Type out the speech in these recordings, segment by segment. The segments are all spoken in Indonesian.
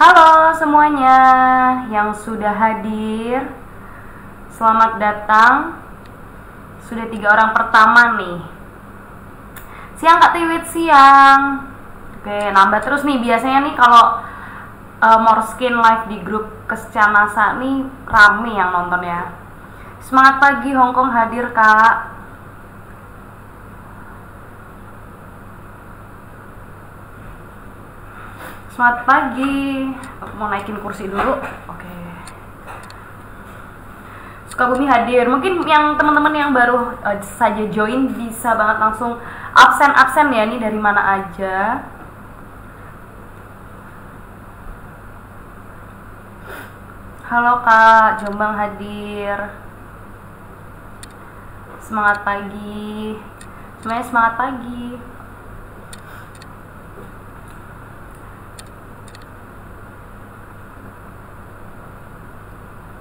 Halo semuanya yang sudah hadir, selamat datang. Sudah 3 orang pertama nih. Siang Kak Tiwit, siang. Oke, nambah terus nih. Biasanya nih kalau Morskin live di grup Kescanasa nih rame yang nonton ya. Semangat pagi, Hongkong hadir Kak. Selamat pagi. Aku mau naikin kursi dulu. Oke. Sukabumi hadir. Mungkin yang teman-teman yang baru saja join bisa banget langsung absen ya. Nih dari mana aja. Halo Kak, Jombang hadir. Semangat pagi. Semuanya semangat pagi.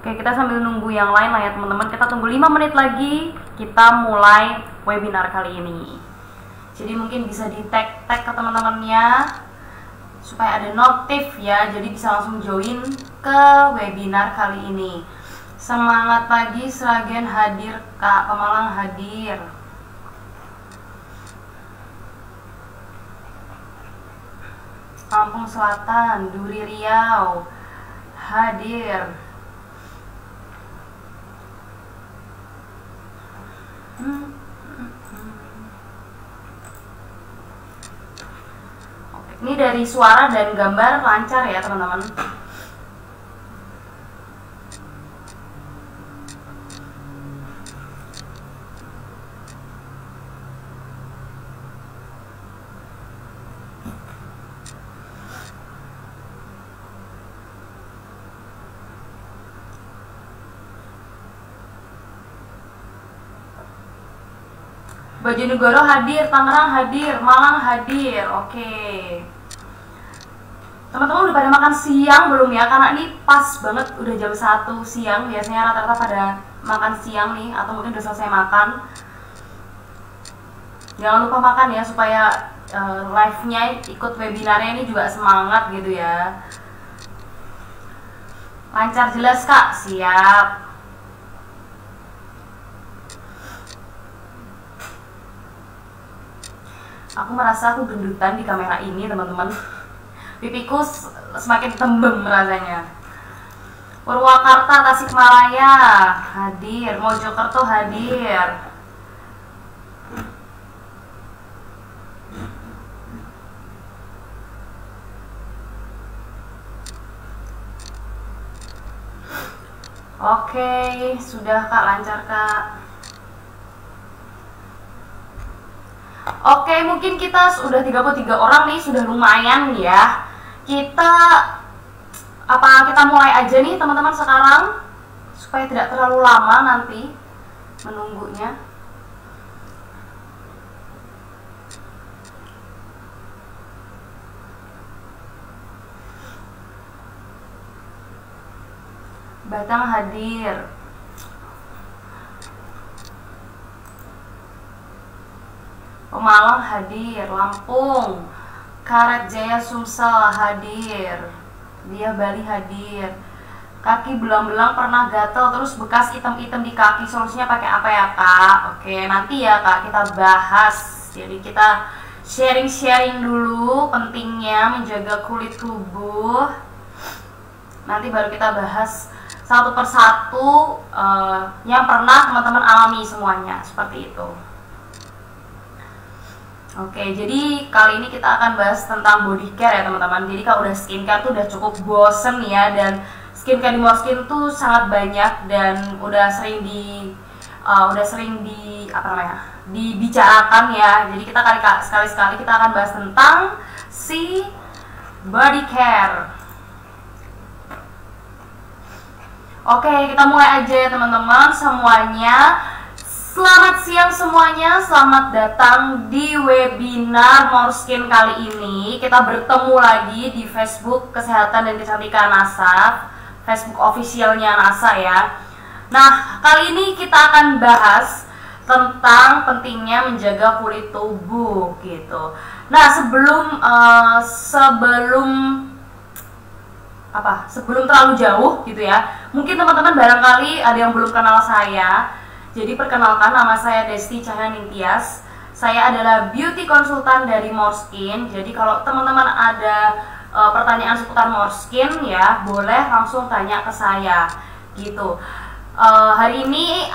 Oke, kita sambil nunggu yang lain lah ya teman-teman. Kita tunggu 5 menit lagi, kita mulai webinar kali ini. Jadi mungkin bisa di tag ke teman-temannya supaya ada notif ya, jadi bisa langsung join ke webinar kali ini. Semangat pagi, Sragen hadir Kak, Pemalang hadir. Lampung Selatan, Duri Riau hadir. Ini dari suara dan gambar lancar ya teman-teman. Bojonegoro hadir, Tangerang hadir, Malang hadir. Oke. Teman-teman udah pada makan siang belum ya? Karena ini pas banget udah jam 1 siang. Biasanya rata-rata pada makan siang nih, atau mungkin udah selesai makan. Jangan lupa makan ya, supaya live-nya ikut webinarnya ini juga semangat gitu ya. Lancar jelas Kak? Siap. Aku merasa aku gendutan di kamera ini teman-teman. Pipiku semakin tembem rasanya. Purwakarta, Tasikmalaya hadir, Mojokerto hadir. Oke, sudah Kak, lancar Kak. Oke, mungkin kita sudah 33 orang nih, sudah lumayan ya. Kita mulai aja nih teman-teman sekarang, supaya tidak terlalu lama nanti menunggunya. Batang hadir. Pemalang hadir, Lampung, Karet Jaya Sumsel hadir, dia Bali hadir. Kaki belang-belang pernah gatel terus bekas item-item di kaki, solusinya pakai apa ya Kak? Oke, nanti ya Kak kita bahas. Jadi kita sharing-sharing dulu pentingnya menjaga kulit tubuh. Nanti baru kita bahas satu persatu yang pernah teman-teman alami semuanya, seperti itu. Oke, jadi kali ini kita akan bahas tentang body care ya teman-teman. Jadi kalau udah skincare tuh udah cukup bosen ya, dan skincare di Morskin tuh sangat banyak dan udah sering dibicarakan ya. Jadi kita sekali-sekali kita akan bahas tentang si body care. Oke, kita mulai aja ya teman-teman semuanya. Selamat siang semuanya, selamat datang di webinar Morskin kali ini. Kita bertemu lagi di Facebook Kesehatan dan Kecantikan NASA, Facebook officialnya NASA ya. Nah, kali ini kita akan bahas tentang pentingnya menjaga kulit tubuh gitu. Nah, sebelum sebelum terlalu jauh gitu ya. Mungkin teman-teman barangkali ada yang belum kenal saya. Jadi perkenalkan, nama saya Desti Cahya Ningtyas. Saya adalah beauty konsultan dari Moreskin. Jadi kalau teman-teman ada pertanyaan seputar Moreskin ya, boleh langsung tanya ke saya gitu. Hari ini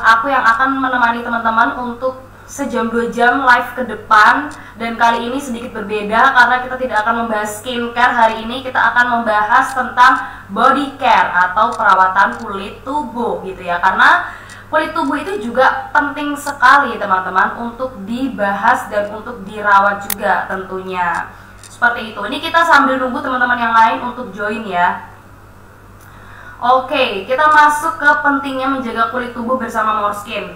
aku yang akan menemani teman-teman untuk sejam 2 jam live ke depan, dan kali ini sedikit berbeda karena kita tidak akan membahas skincare. Hari ini kita akan membahas tentang body care atau perawatan kulit tubuh gitu ya, karena kulit tubuh itu juga penting sekali teman-teman untuk dibahas dan untuk dirawat juga tentunya. Seperti itu. Ini kita sambil nunggu teman-teman yang lain untuk join ya. Oke, kita masuk ke pentingnya menjaga kulit tubuh bersama Moreskin.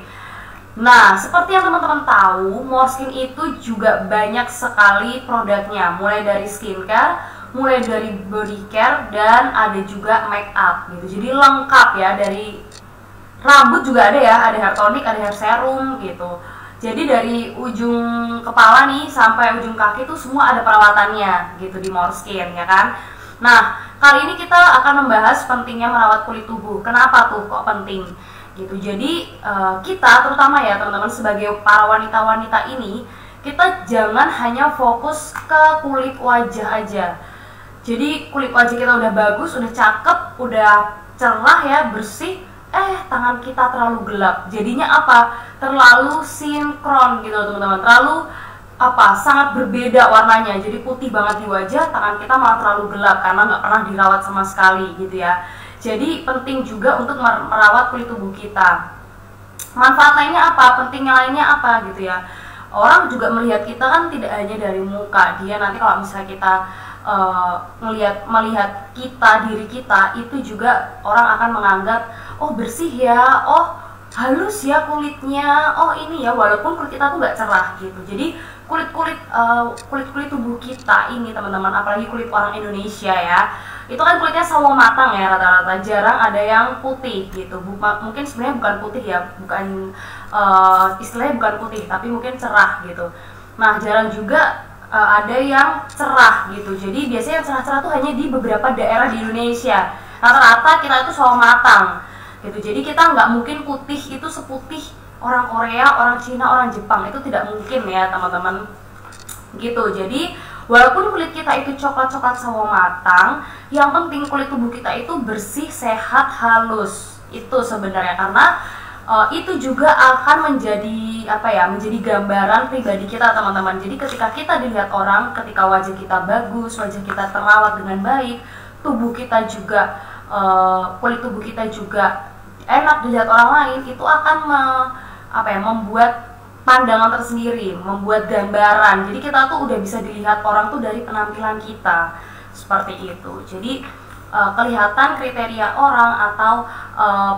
Nah, seperti yang teman-teman tahu, Moreskin itu juga banyak sekali produknya, mulai dari skincare, mulai dari body care, dan ada juga make up gitu. Jadi lengkap ya, dari rambut juga ada ya, ada hair tonic, ada hair serum gitu. Jadi dari ujung kepala nih sampai ujung kaki tuh semua ada perawatannya gitu di Moreskin ya kan. Nah, kali ini kita akan membahas pentingnya merawat kulit tubuh. Kenapa tuh kok penting? Gitu. Jadi kita terutama ya teman-teman sebagai para wanita-wanita ini, kita jangan hanya fokus ke kulit wajah aja. Jadi kulit wajah kita udah bagus, udah cakep, udah cerah ya, bersih, tangan kita terlalu gelap. Jadinya apa? Terlalu sinkron gitu teman-teman. Terlalu sangat berbeda warnanya. Jadi putih banget di wajah, tangan kita malah terlalu gelap karena nggak pernah dirawat sama sekali gitu ya. Jadi penting juga untuk merawat kulit tubuh kita. Manfaat lainnya apa? Pentingnya lainnya apa gitu ya. Orang juga melihat kita kan tidak hanya dari muka. Dia nanti kalau misalnya kita melihat kita, diri kita, itu juga orang akan menganggap, oh bersih ya, oh halus ya kulitnya, oh ini ya, walaupun kulit kita tuh nggak cerah gitu. Jadi kulit tubuh kita ini teman-teman, apalagi kulit orang Indonesia ya, itu kan kulitnya sawo matang ya rata-rata, jarang ada yang putih gitu. Mungkin sebenarnya bukan putih ya, bukan istilahnya bukan putih, tapi mungkin cerah gitu. Nah, jarang juga ada yang cerah gitu. Jadi biasanya yang cerah-cerah tuh hanya di beberapa daerah di Indonesia. Rata-rata kita itu sawo matang gitu. Jadi kita nggak mungkin putih itu seputih orang Korea, orang Cina, orang Jepang. Itu tidak mungkin ya teman-teman gitu. Jadi walaupun kulit kita itu coklat-coklat sawo matang, yang penting kulit tubuh kita itu bersih, sehat, halus. Itu sebenarnya karena itu juga akan menjadi menjadi gambaran pribadi kita teman-teman. Jadi ketika kita dilihat orang, ketika wajah kita bagus, wajah kita terawat dengan baik, tubuh kita juga kulit tubuh kita juga enak dilihat orang lain, itu akan membuat pandangan tersendiri, membuat gambaran. Jadi kita tuh udah bisa dilihat orang tuh dari penampilan kita seperti itu. Jadi kelihatan kriteria orang atau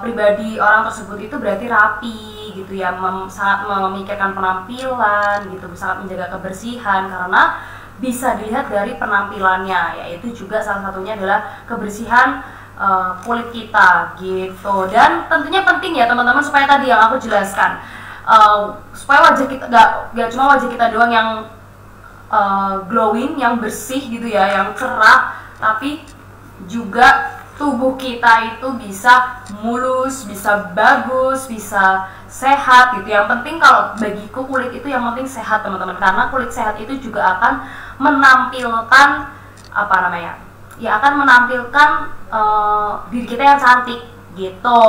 pribadi orang tersebut itu berarti rapi gitu ya, sangat memikirkan penampilan gitu, sangat menjaga kebersihan karena bisa dilihat dari penampilannya, yaitu juga salah satunya adalah kebersihan kulit kita gitu. Dan tentunya penting ya teman-teman, supaya tadi yang aku jelaskan, supaya wajah kita gak cuma wajah kita doang yang glowing, yang bersih gitu ya, yang cerah, tapi juga tubuh kita itu bisa mulus, bisa bagus, bisa sehat gitu. Yang penting kalau bagiku kulit itu yang penting sehat teman-teman, karena kulit sehat itu juga akan menampilkan akan menampilkan diri kita yang cantik gitu.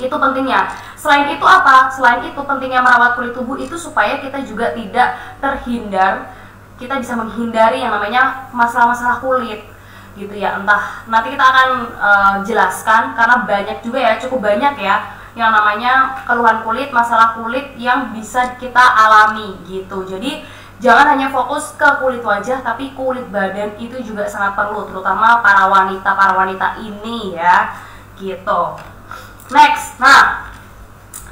Itu pentingnya. Selain itu selain itu pentingnya merawat kulit tubuh itu supaya kita juga tidak terhindar, kita bisa menghindari yang namanya masalah-masalah kulit gitu ya. Entah nanti kita akan jelaskan, karena banyak juga ya, cukup banyak ya yang namanya keluhan kulit, masalah kulit yang bisa kita alami gitu. Jadi jangan hanya fokus ke kulit wajah, tapi kulit badan itu juga sangat perlu, terutama para wanita ini ya gitu. Next, nah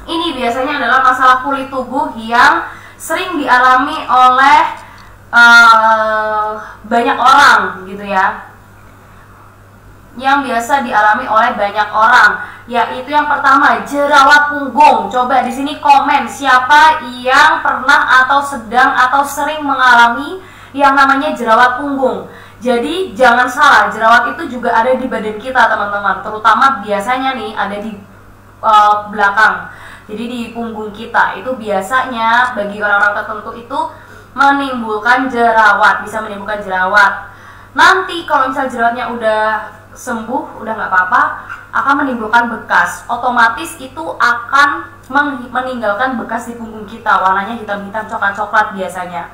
ini biasanya adalah masalah kulit tubuh yang sering dialami oleh banyak orang gitu ya, yang biasa dialami oleh banyak orang, yaitu yang pertama jerawat punggung. Coba di sini komen siapa yang pernah atau sedang atau sering mengalami yang namanya jerawat punggung. Jadi jangan salah, jerawat itu juga ada di badan kita teman-teman, terutama biasanya nih ada di belakang. Jadi di punggung kita itu biasanya bagi orang-orang tertentu itu menimbulkan jerawat, bisa menimbulkan jerawat. Nanti kalau misal jerawatnya udah sembuh, udah nggak apa-apa, akan menimbulkan bekas. Otomatis itu akan meninggalkan bekas di punggung kita, warnanya hitam-hitam, coklat-coklat biasanya.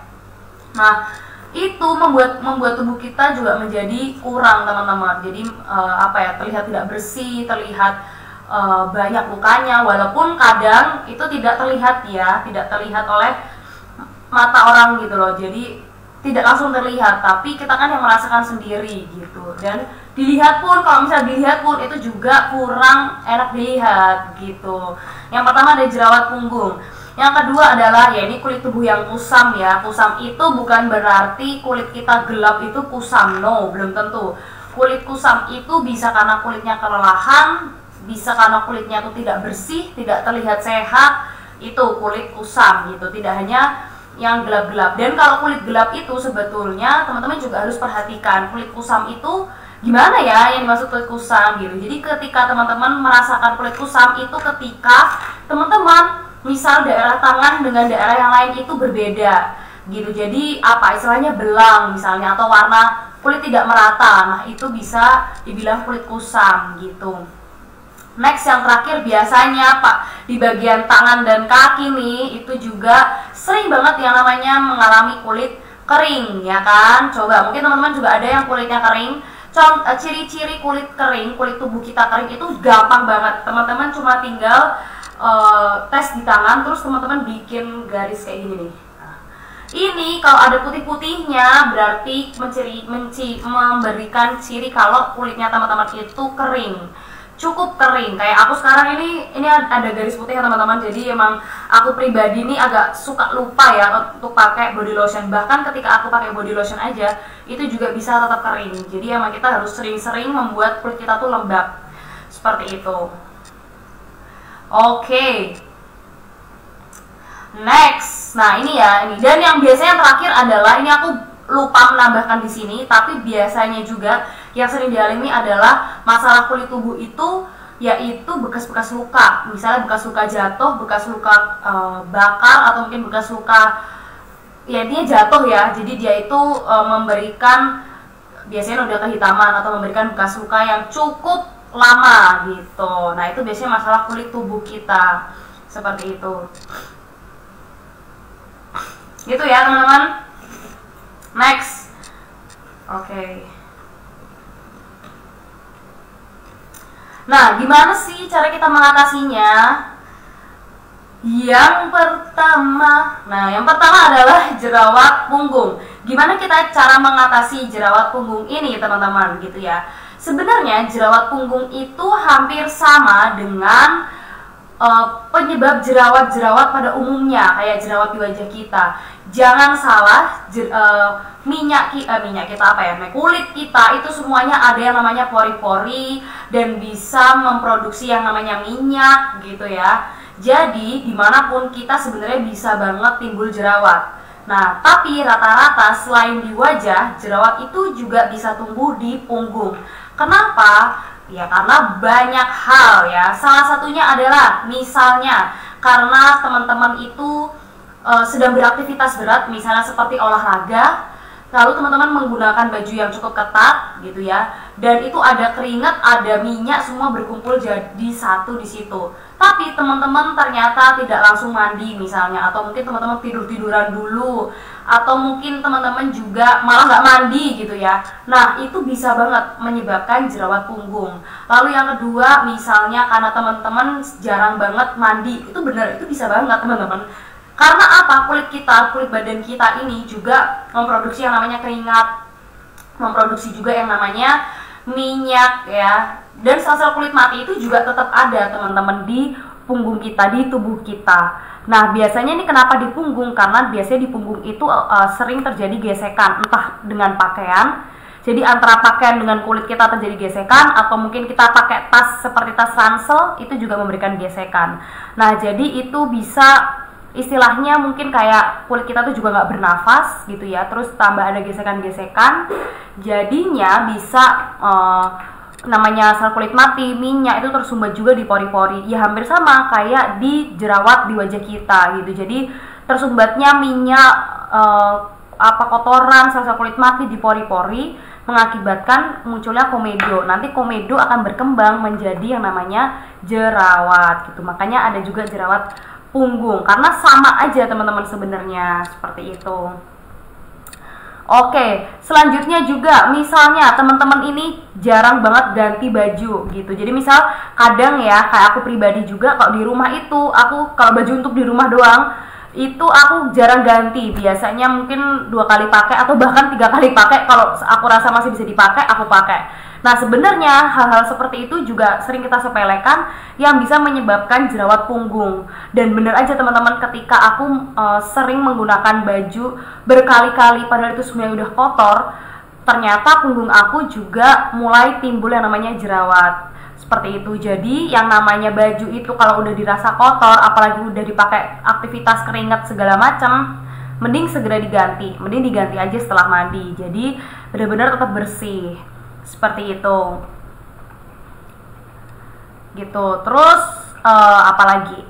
Nah, itu membuat tubuh kita juga menjadi kurang teman-teman. Jadi terlihat tidak bersih, terlihat banyak lukanya, walaupun kadang itu tidak terlihat ya, tidak terlihat oleh mata orang gitu loh. Jadi tidak langsung terlihat, tapi kita kan yang merasakan sendiri gitu. Dan dilihat pun, kalau misalnya dilihat pun itu juga kurang enak dilihat gitu. Yang pertama ada jerawat punggung. Yang kedua adalah ya ini kulit tubuh yang kusam ya. Kusam itu bukan berarti kulit kita gelap itu kusam, no, belum tentu. Kulit kusam itu bisa karena kulitnya kelelahan, bisa karena kulitnya itu tidak bersih, tidak terlihat sehat, itu kulit kusam gitu. Tidak hanya yang gelap-gelap. Dan kalau kulit gelap itu sebetulnya teman-teman juga harus perhatikan kulit kusam itu gimana ya yang dimaksud kulit kusam gitu. Jadi ketika teman-teman merasakan kulit kusam itu ketika teman-teman misal daerah tangan dengan daerah yang lain itu berbeda gitu. Jadi istilahnya belang misalnya, atau warna kulit tidak merata. Nah, itu bisa dibilang kulit kusam gitu. Next, yang terakhir biasanya di bagian tangan dan kaki nih itu juga sering banget yang namanya mengalami kulit kering ya kan. Coba mungkin teman-teman juga ada yang kulitnya kering. Ciri-ciri kulit kering, kulit tubuh kita kering itu gampang banget. Teman-teman cuma tinggal tes di tangan, terus teman-teman bikin garis kayak gini nih. Nah, ini kalau ada putih-putihnya berarti memberikan ciri kalau kulitnya teman-teman itu kering, cukup kering. Kayak aku sekarang ini ada garis putih ya teman-teman. Jadi emang aku pribadi nih agak suka lupa ya untuk pakai body lotion. Bahkan ketika aku pakai body lotion aja itu juga bisa tetap kering. Jadi emang kita harus sering-sering membuat kulit kita tuh lembab seperti itu. Oke. Next. Nah, ini ya, ini. Dan yang biasanya terakhir adalah ini aku lupa menambahkan di sini, tapi biasanya juga yang sering dialami adalah masalah kulit tubuh itu yaitu bekas-bekas luka. Misalnya bekas luka jatuh, bekas luka bakar, atau mungkin bekas luka ya intinya jatuh ya. Jadi dia itu memberikan biasanya udah kehitaman atau memberikan bekas luka yang cukup lama gitu. Nah, itu biasanya masalah kulit tubuh kita seperti itu. Gitu ya teman-teman. Next. Oke. Nah, gimana sih cara kita mengatasinya? Yang pertama adalah jerawat punggung. Gimana kita cara mengatasi jerawat punggung ini teman-teman gitu ya. Sebenarnya jerawat punggung itu hampir sama dengan penyebab jerawat-jerawat pada umumnya, kayak jerawat di wajah kita. Jangan salah, kulit kita itu semuanya ada yang namanya pori-pori dan bisa memproduksi yang namanya minyak gitu ya. Jadi dimanapun kita sebenarnya bisa banget timbul jerawat. Nah, tapi rata-rata selain di wajah, jerawat itu juga bisa tumbuh di punggung. Kenapa? Ya karena banyak hal ya. Salah satunya adalah misalnya karena teman-teman itu sedang beraktivitas berat, misalnya seperti olahraga, lalu teman-teman menggunakan baju yang cukup ketat gitu ya, dan itu ada keringat, ada minyak, semua berkumpul jadi satu di situ. Tapi teman-teman ternyata tidak langsung mandi misalnya, atau mungkin teman-teman tidur-tiduran dulu, atau mungkin teman-teman juga malah nggak mandi gitu ya. Nah, itu bisa banget menyebabkan jerawat punggung. Lalu yang kedua, misalnya karena teman-teman jarang banget mandi, itu benar, itu bisa banget teman-teman. Karena apa? Kulit badan kita ini juga memproduksi yang namanya keringat, memproduksi juga yang namanya minyak ya. Dan sel-sel kulit mati itu juga tetap ada teman-teman di punggung kita, di tubuh kita. Nah, biasanya ini kenapa di punggung? Karena biasanya di punggung itu sering terjadi gesekan, entah dengan pakaian. Jadi antara pakaian dengan kulit kita terjadi gesekan, atau mungkin kita pakai tas seperti tas ransel, itu juga memberikan gesekan. Nah, jadi itu bisa istilahnya mungkin kayak kulit kita tuh juga nggak bernafas gitu ya, terus tambah ada gesekan-gesekan, jadinya bisa namanya sel kulit mati, minyak itu tersumbat juga di pori-pori. Ya hampir sama kayak di jerawat di wajah kita gitu. Jadi tersumbatnya minyak, kotoran, sel-sel kulit mati di pori-pori mengakibatkan munculnya komedo. Nanti komedo akan berkembang menjadi yang namanya jerawat gitu. Makanya ada juga jerawat punggung karena sama aja teman-teman sebenarnya, seperti itu. Oke, selanjutnya juga misalnya teman-teman ini jarang banget ganti baju gitu. Jadi misal kadang ya kayak aku pribadi juga, kalau di rumah itu aku kalau baju untuk di rumah doang itu aku jarang ganti. Biasanya mungkin 2 kali pakai atau bahkan 3 kali pakai. Kalau aku rasa masih bisa dipakai, aku pakai. Nah sebenarnya hal-hal seperti itu juga sering kita sepelekan yang bisa menyebabkan jerawat punggung. Dan bener aja teman-teman, ketika aku sering menggunakan baju berkali-kali padahal itu sebenarnya udah kotor, ternyata punggung aku juga mulai timbul yang namanya jerawat. Seperti itu. Jadi yang namanya baju itu kalau udah dirasa kotor, apalagi udah dipakai aktivitas keringat segala macam, mending segera diganti. Mending diganti aja setelah mandi. Jadi benar-benar tetap bersih. Seperti itu. Gitu. Terus apalagi?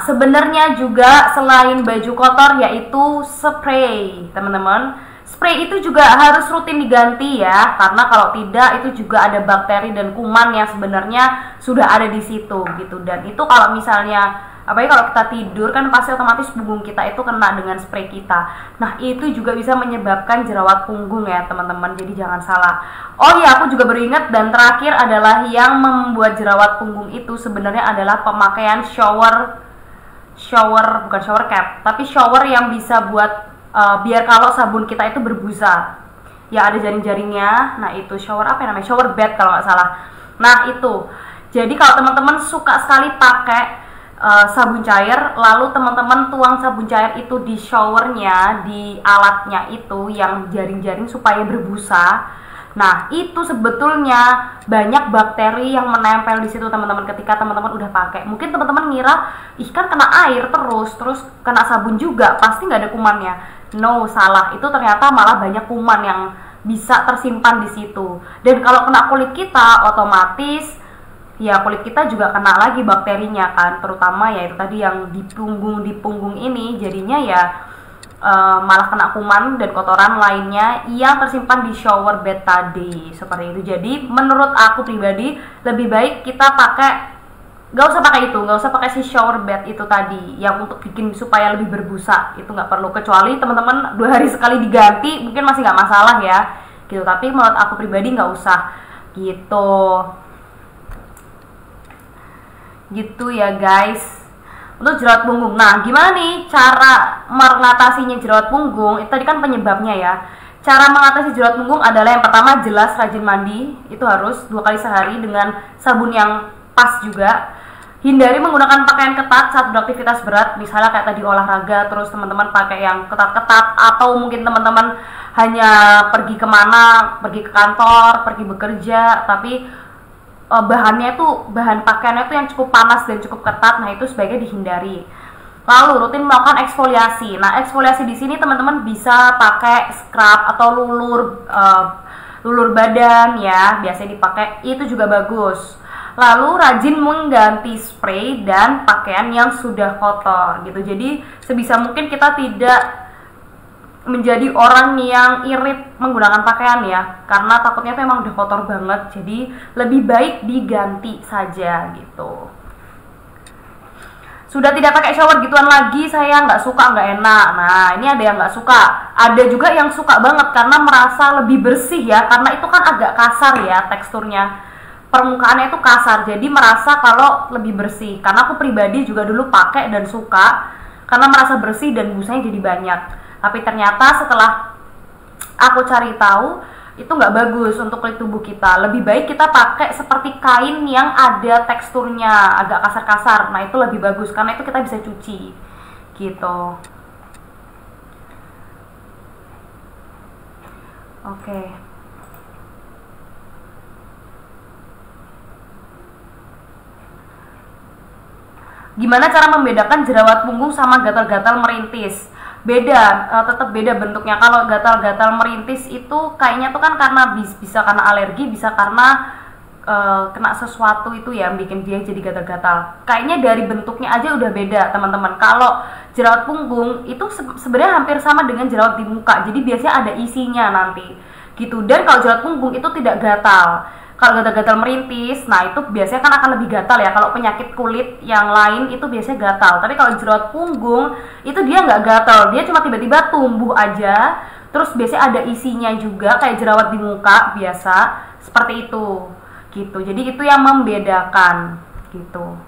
Sebenarnya juga selain baju kotor yaitu spray, teman-teman. Spray itu juga harus rutin diganti ya, karena kalau tidak itu juga ada bakteri dan kuman yang sebenarnya sudah ada di situ gitu. Dan itu kalau misalnya apalagi kalau kita tidur kan pasti otomatis punggung kita itu kena dengan spray kita. Nah itu juga bisa menyebabkan jerawat punggung ya teman-teman, jadi jangan salah. Oh iya, aku juga beringat, dan terakhir adalah yang membuat jerawat punggung itu sebenarnya adalah pemakaian bukan shower cap, tapi shower yang bisa buat biar kalau sabun kita itu berbusa ya ada jaring-jaringnya. Nah itu shower apa namanya, shower bed kalau nggak salah. Nah itu, jadi kalau teman-teman suka sekali pakai sabun cair, lalu teman-teman tuang sabun cair itu di showernya, di alatnya itu yang jaring-jaring supaya berbusa. Nah itu sebetulnya banyak bakteri yang menempel di situ teman-teman ketika teman-teman udah pakai. Mungkin teman-teman ngira, ih kan kena air terus kena sabun juga, pasti nggak ada kumannya. No, salah. Itu ternyata malah banyak kuman yang bisa tersimpan di situ. Dan kalau kena kulit kita, otomatis ya kulit kita juga kena lagi bakterinya kan, terutama ya itu tadi yang di punggung ini, jadinya ya malah kena kuman dan kotoran lainnya yang tersimpan di shower bed tadi, seperti itu. Jadi menurut aku pribadi lebih baik kita nggak usah pakai si shower bed itu tadi yang untuk bikin supaya lebih berbusa, itu nggak perlu, kecuali teman-teman 2 hari sekali diganti mungkin masih nggak masalah ya gitu. Tapi menurut aku pribadi nggak usah gitu ya guys. Untuk jerawat punggung, nah gimana nih cara mengatasinya jerawat punggung? Itu tadi kan penyebabnya ya. Cara mengatasi jerawat punggung adalah yang pertama jelas rajin mandi, itu harus 2 kali sehari dengan sabun yang pas juga. Hindari menggunakan pakaian ketat saat beraktivitas berat, misalnya kayak tadi olahraga, terus teman-teman pakai yang ketat-ketat, atau mungkin teman-teman hanya pergi kemana, pergi ke kantor, pergi bekerja, tapi bahan pakaiannya itu yang cukup panas dan cukup ketat. Nah itu sebaiknya dihindari. Lalu rutin melakukan eksfoliasi. Nah eksfoliasi di sini teman-teman bisa pakai scrub atau lulur badan ya, biasanya dipakai, itu juga bagus. Lalu rajin mengganti spray dan pakaian yang sudah kotor gitu. Jadi sebisa mungkin kita tidak menjadi orang yang irit menggunakan pakaian ya, karena takutnya tuh emang udah kotor banget, jadi lebih baik diganti saja gitu. Sudah tidak pakai shower gituan lagi, saya nggak suka, nggak enak. Nah ini ada yang nggak suka, ada juga yang suka banget karena merasa lebih bersih ya, karena itu kan agak kasar ya teksturnya, permukaannya itu kasar, jadi merasa kalau lebih bersih. Karena aku pribadi juga dulu pakai dan suka karena merasa bersih dan busanya jadi banyak. Tapi ternyata setelah aku cari tahu, itu nggak bagus untuk kulit tubuh kita. Lebih baik kita pakai seperti kain yang ada teksturnya agak kasar-kasar. Nah itu lebih bagus karena itu kita bisa cuci gitu. Oke. Gimana cara membedakan jerawat punggung sama gatal-gatal merintis? Beda, tetap beda bentuknya. Kalau gatal-gatal merintis itu kayaknya tuh kan karena bisa karena alergi, bisa karena kena sesuatu itu ya bikin dia jadi gatal-gatal. Kayaknya dari bentuknya aja udah beda teman-teman. Kalau jerawat punggung itu sebenarnya hampir sama dengan jerawat di muka, jadi biasanya ada isinya nanti gitu. Dan kalau jerawat punggung itu tidak gatal. Kalau gatal-gatal merintis, nah itu biasanya kan akan lebih gatal ya. Kalau penyakit kulit yang lain itu biasanya gatal, tapi kalau jerawat punggung itu dia nggak gatal, dia cuma tiba-tiba tumbuh aja. Terus biasanya ada isinya juga kayak jerawat di muka biasa, seperti itu gitu. Jadi itu yang membedakan gitu.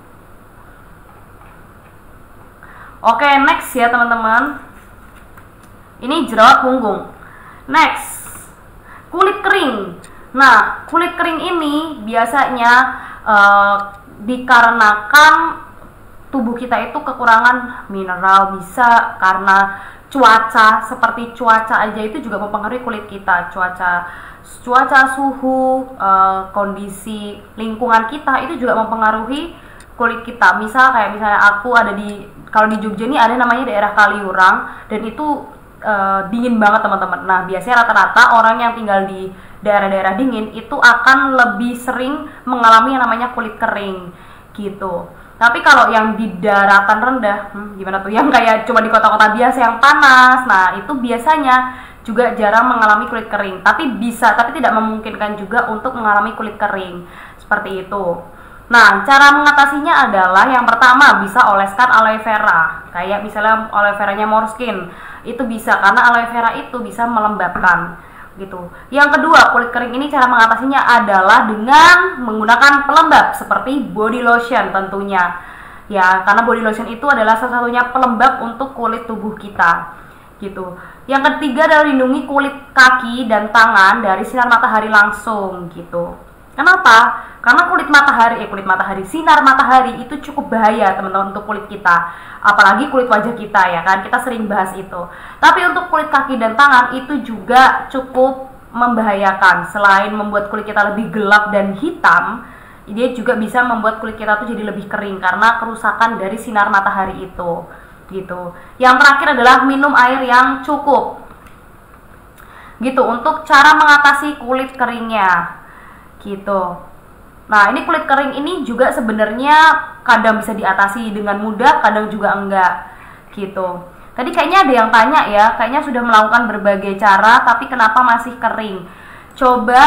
Oke, next ya teman-teman. Ini jerawat punggung. Next, kulit kering. Nah, kulit kering ini biasanya dikarenakan tubuh kita itu kekurangan mineral, bisa karena cuaca, seperti cuaca aja itu juga mempengaruhi kulit kita. Cuaca, suhu, kondisi lingkungan kita itu juga mempengaruhi kulit kita. Misalnya aku ada kalau di Jogja ini ada namanya daerah Kaliurang, dan itu dingin banget teman-teman. Nah, biasanya rata-rata orang yang tinggal di daerah-daerah dingin itu akan lebih sering mengalami yang namanya kulit kering gitu. Tapi kalau yang di daratan rendah, gimana tuh? Yang kayak cuma di kota-kota biasa yang panas, nah itu biasanya juga jarang mengalami kulit kering. Tapi tidak memungkinkan juga untuk mengalami kulit kering seperti itu. Nah, cara mengatasinya adalah yang pertama bisa oleskan aloe vera. Kayak misalnya aloe veranya Morskin, itu bisa karena aloe vera itu bisa melembabkan gitu. Yang kedua, kulit kering ini cara mengatasinya adalah dengan menggunakan pelembab seperti body lotion tentunya. Ya, karena body lotion itu adalah salah satunya pelembab untuk kulit tubuh kita gitu. Yang ketiga adalah lindungi kulit kaki dan tangan dari sinar matahari langsung gitu. Kenapa? Karena sinar matahari itu cukup bahaya teman-teman untuk kulit kita. Apalagi kulit wajah kita ya kan, kita sering bahas itu. Tapi untuk kulit kaki dan tangan itu juga cukup membahayakan. Selain membuat kulit kita lebih gelap dan hitam, dia juga bisa membuat kulit kita tuh jadi lebih kering karena kerusakan dari sinar matahari itu gitu. Yang terakhir adalah minum air yang cukup gitu untuk cara mengatasi kulit keringnya gitu. Nah, ini kulit kering ini juga sebenarnya kadang bisa diatasi dengan mudah, kadang juga enggak gitu. Tadi kayaknya ada yang tanya ya, kayaknya sudah melakukan berbagai cara tapi kenapa masih kering. Coba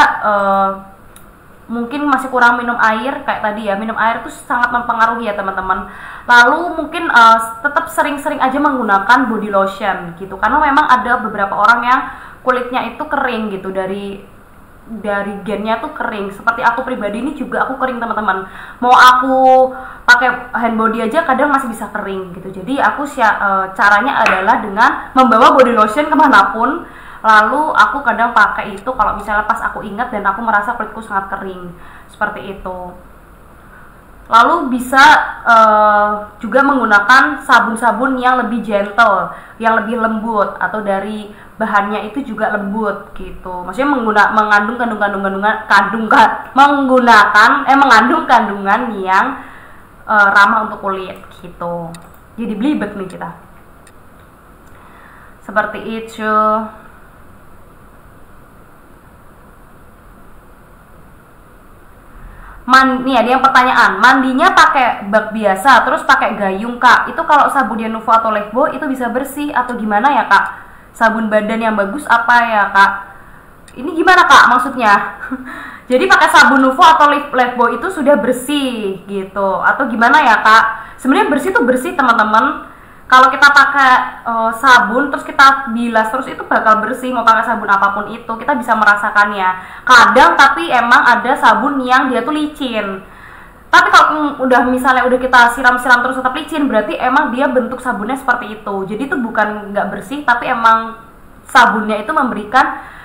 mungkin masih kurang minum air kayak tadi ya. Minum air itu sangat mempengaruhi ya teman-teman. Lalu mungkin tetap sering-sering aja menggunakan body lotion gitu. Karena memang ada beberapa orang yang kulitnya itu kering gitu, dari gennya tuh kering. Seperti aku pribadi ini juga aku kering teman-teman. Mau aku pakai hand body aja kadang masih bisa kering gitu. Jadi aku caranya adalah dengan membawa body lotion kemanapun. Lalu aku kadang pakai itu kalau misalnya pas aku ingat dan aku merasa kulitku sangat kering seperti itu. Lalu bisa juga menggunakan sabun-sabun yang lebih gentle, yang lebih lembut, atau dari bahannya itu juga lembut gitu. Maksudnya mengandung kandungan yang ramah untuk kulit gitu. Jadi belibet nih kita. Seperti itu. Nih ada yang pertanyaan, mandinya pakai bak biasa terus pakai gayung kak, itu kalau sabunnya Nuvo atau Lifebuoy itu bisa bersih atau gimana ya kak? Sabun badan yang bagus apa ya kak? Ini gimana kak maksudnya? Jadi pakai sabun Nuvo atau Lifebuoy itu sudah bersih gitu atau gimana ya kak? Sebenarnya bersih tuh bersih teman-teman. Kalau kita pakai sabun terus kita bilas terus itu bakal bersih. Mau pakai sabun apapun itu kita bisa merasakannya. Kadang tapi emang ada sabun yang dia tuh licin. Tapi kalau misalnya udah kita siram-siram terus tetap licin, berarti emang dia bentuk sabunnya seperti itu. Jadi itu bukan nggak bersih, tapi emang sabunnya itu memberikan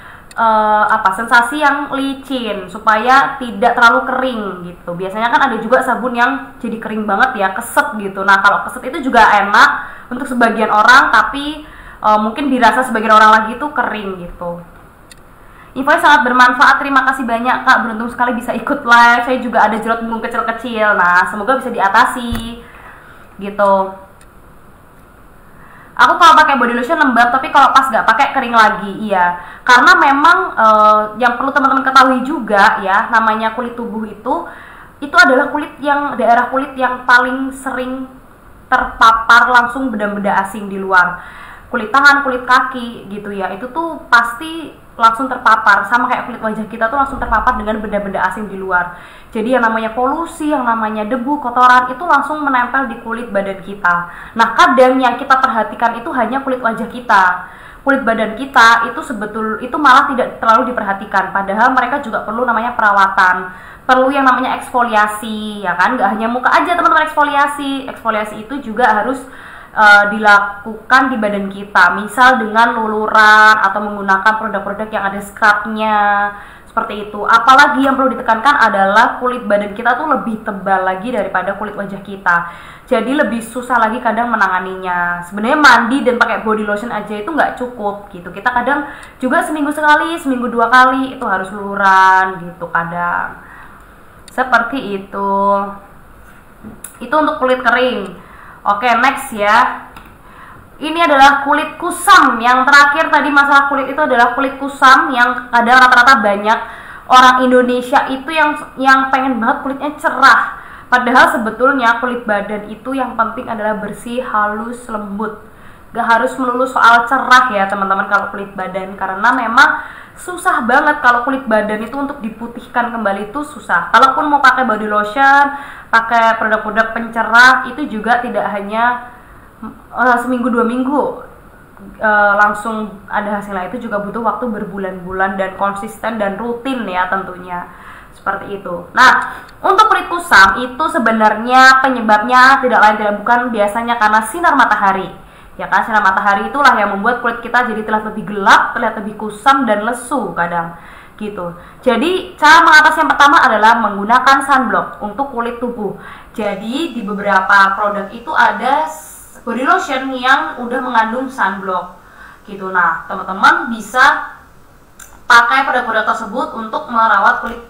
sensasi yang licin supaya tidak terlalu kering gitu. Biasanya kan ada juga sabun yang jadi kering banget ya, keset gitu. Nah kalau keset itu juga enak untuk sebagian orang, tapi mungkin dirasa sebagian orang lagi itu kering gitu. Infonya sangat bermanfaat, terima kasih banyak kak, beruntung sekali bisa ikut live. Saya juga ada jerawat punggung kecil-kecil, nah semoga bisa diatasi gitu. Aku kalau pakai body lotion lembab, tapi kalau pas nggak pakai kering lagi, iya. Karena memang yang perlu teman-teman ketahui juga ya, namanya kulit tubuh itu adalah daerah kulit yang paling sering terpapar langsung benda-benda asing di luar. Kulit tangan, kulit kaki gitu ya, itu tuh pasti langsung terpapar, sama kayak kulit wajah kita tuh langsung terpapar dengan benda-benda asing di luar. Jadi yang namanya polusi, yang namanya debu, kotoran itu langsung menempel di kulit badan kita. Nah, kadang yang kita perhatikan itu hanya kulit wajah kita. Kulit badan kita itu malah tidak terlalu diperhatikan, padahal mereka juga perlu namanya perawatan. Perlu yang namanya eksfoliasi, ya kan? Nggak hanya muka aja teman-teman eksfoliasi. Eksfoliasi itu juga harus dilakukan di badan kita, misal dengan luluran atau menggunakan produk-produk yang ada scrubnya seperti itu. Apalagi yang perlu ditekankan adalah kulit badan kita tuh lebih tebal lagi daripada kulit wajah kita, jadi lebih susah lagi kadang menanganinya. Sebenarnya mandi dan pakai body lotion aja itu nggak cukup gitu, kita kadang juga seminggu sekali, seminggu 2 kali itu harus luluran gitu kadang, seperti itu. Itu untuk kulit kering. Oke, next ya. Ini adalah kulit kusam. Yang terakhir tadi masalah kulit itu adalah kulit kusam yang kadang rata-rata banyak orang Indonesia itu yang pengen banget kulitnya cerah. Padahal sebetulnya kulit badan itu yang penting adalah bersih, halus, lembut. Gak harus melulu soal cerah ya teman-teman kalau kulit badan, karena memang susah banget kalau kulit badan itu untuk diputihkan kembali, itu susah. Kalaupun mau pakai body lotion, pakai produk-produk pencerah, itu juga tidak hanya seminggu 2 minggu langsung ada hasilnya, itu juga butuh waktu berbulan-bulan dan konsisten dan rutin ya tentunya, seperti itu. Nah, untuk kulit kusam itu sebenarnya penyebabnya tidak lain tidak bukan biasanya karena sinar matahari. Ya kan, sinar matahari itulah yang membuat kulit kita jadi terlihat lebih gelap, terlihat lebih kusam dan lesu kadang gitu. Jadi cara mengatasi yang pertama adalah menggunakan sunblock untuk kulit tubuh. Jadi di beberapa produk itu ada body lotion yang udah mengandung sunblock gitu. Nah, teman-teman bisa pakai produk-produk tersebut untuk merawat kulit,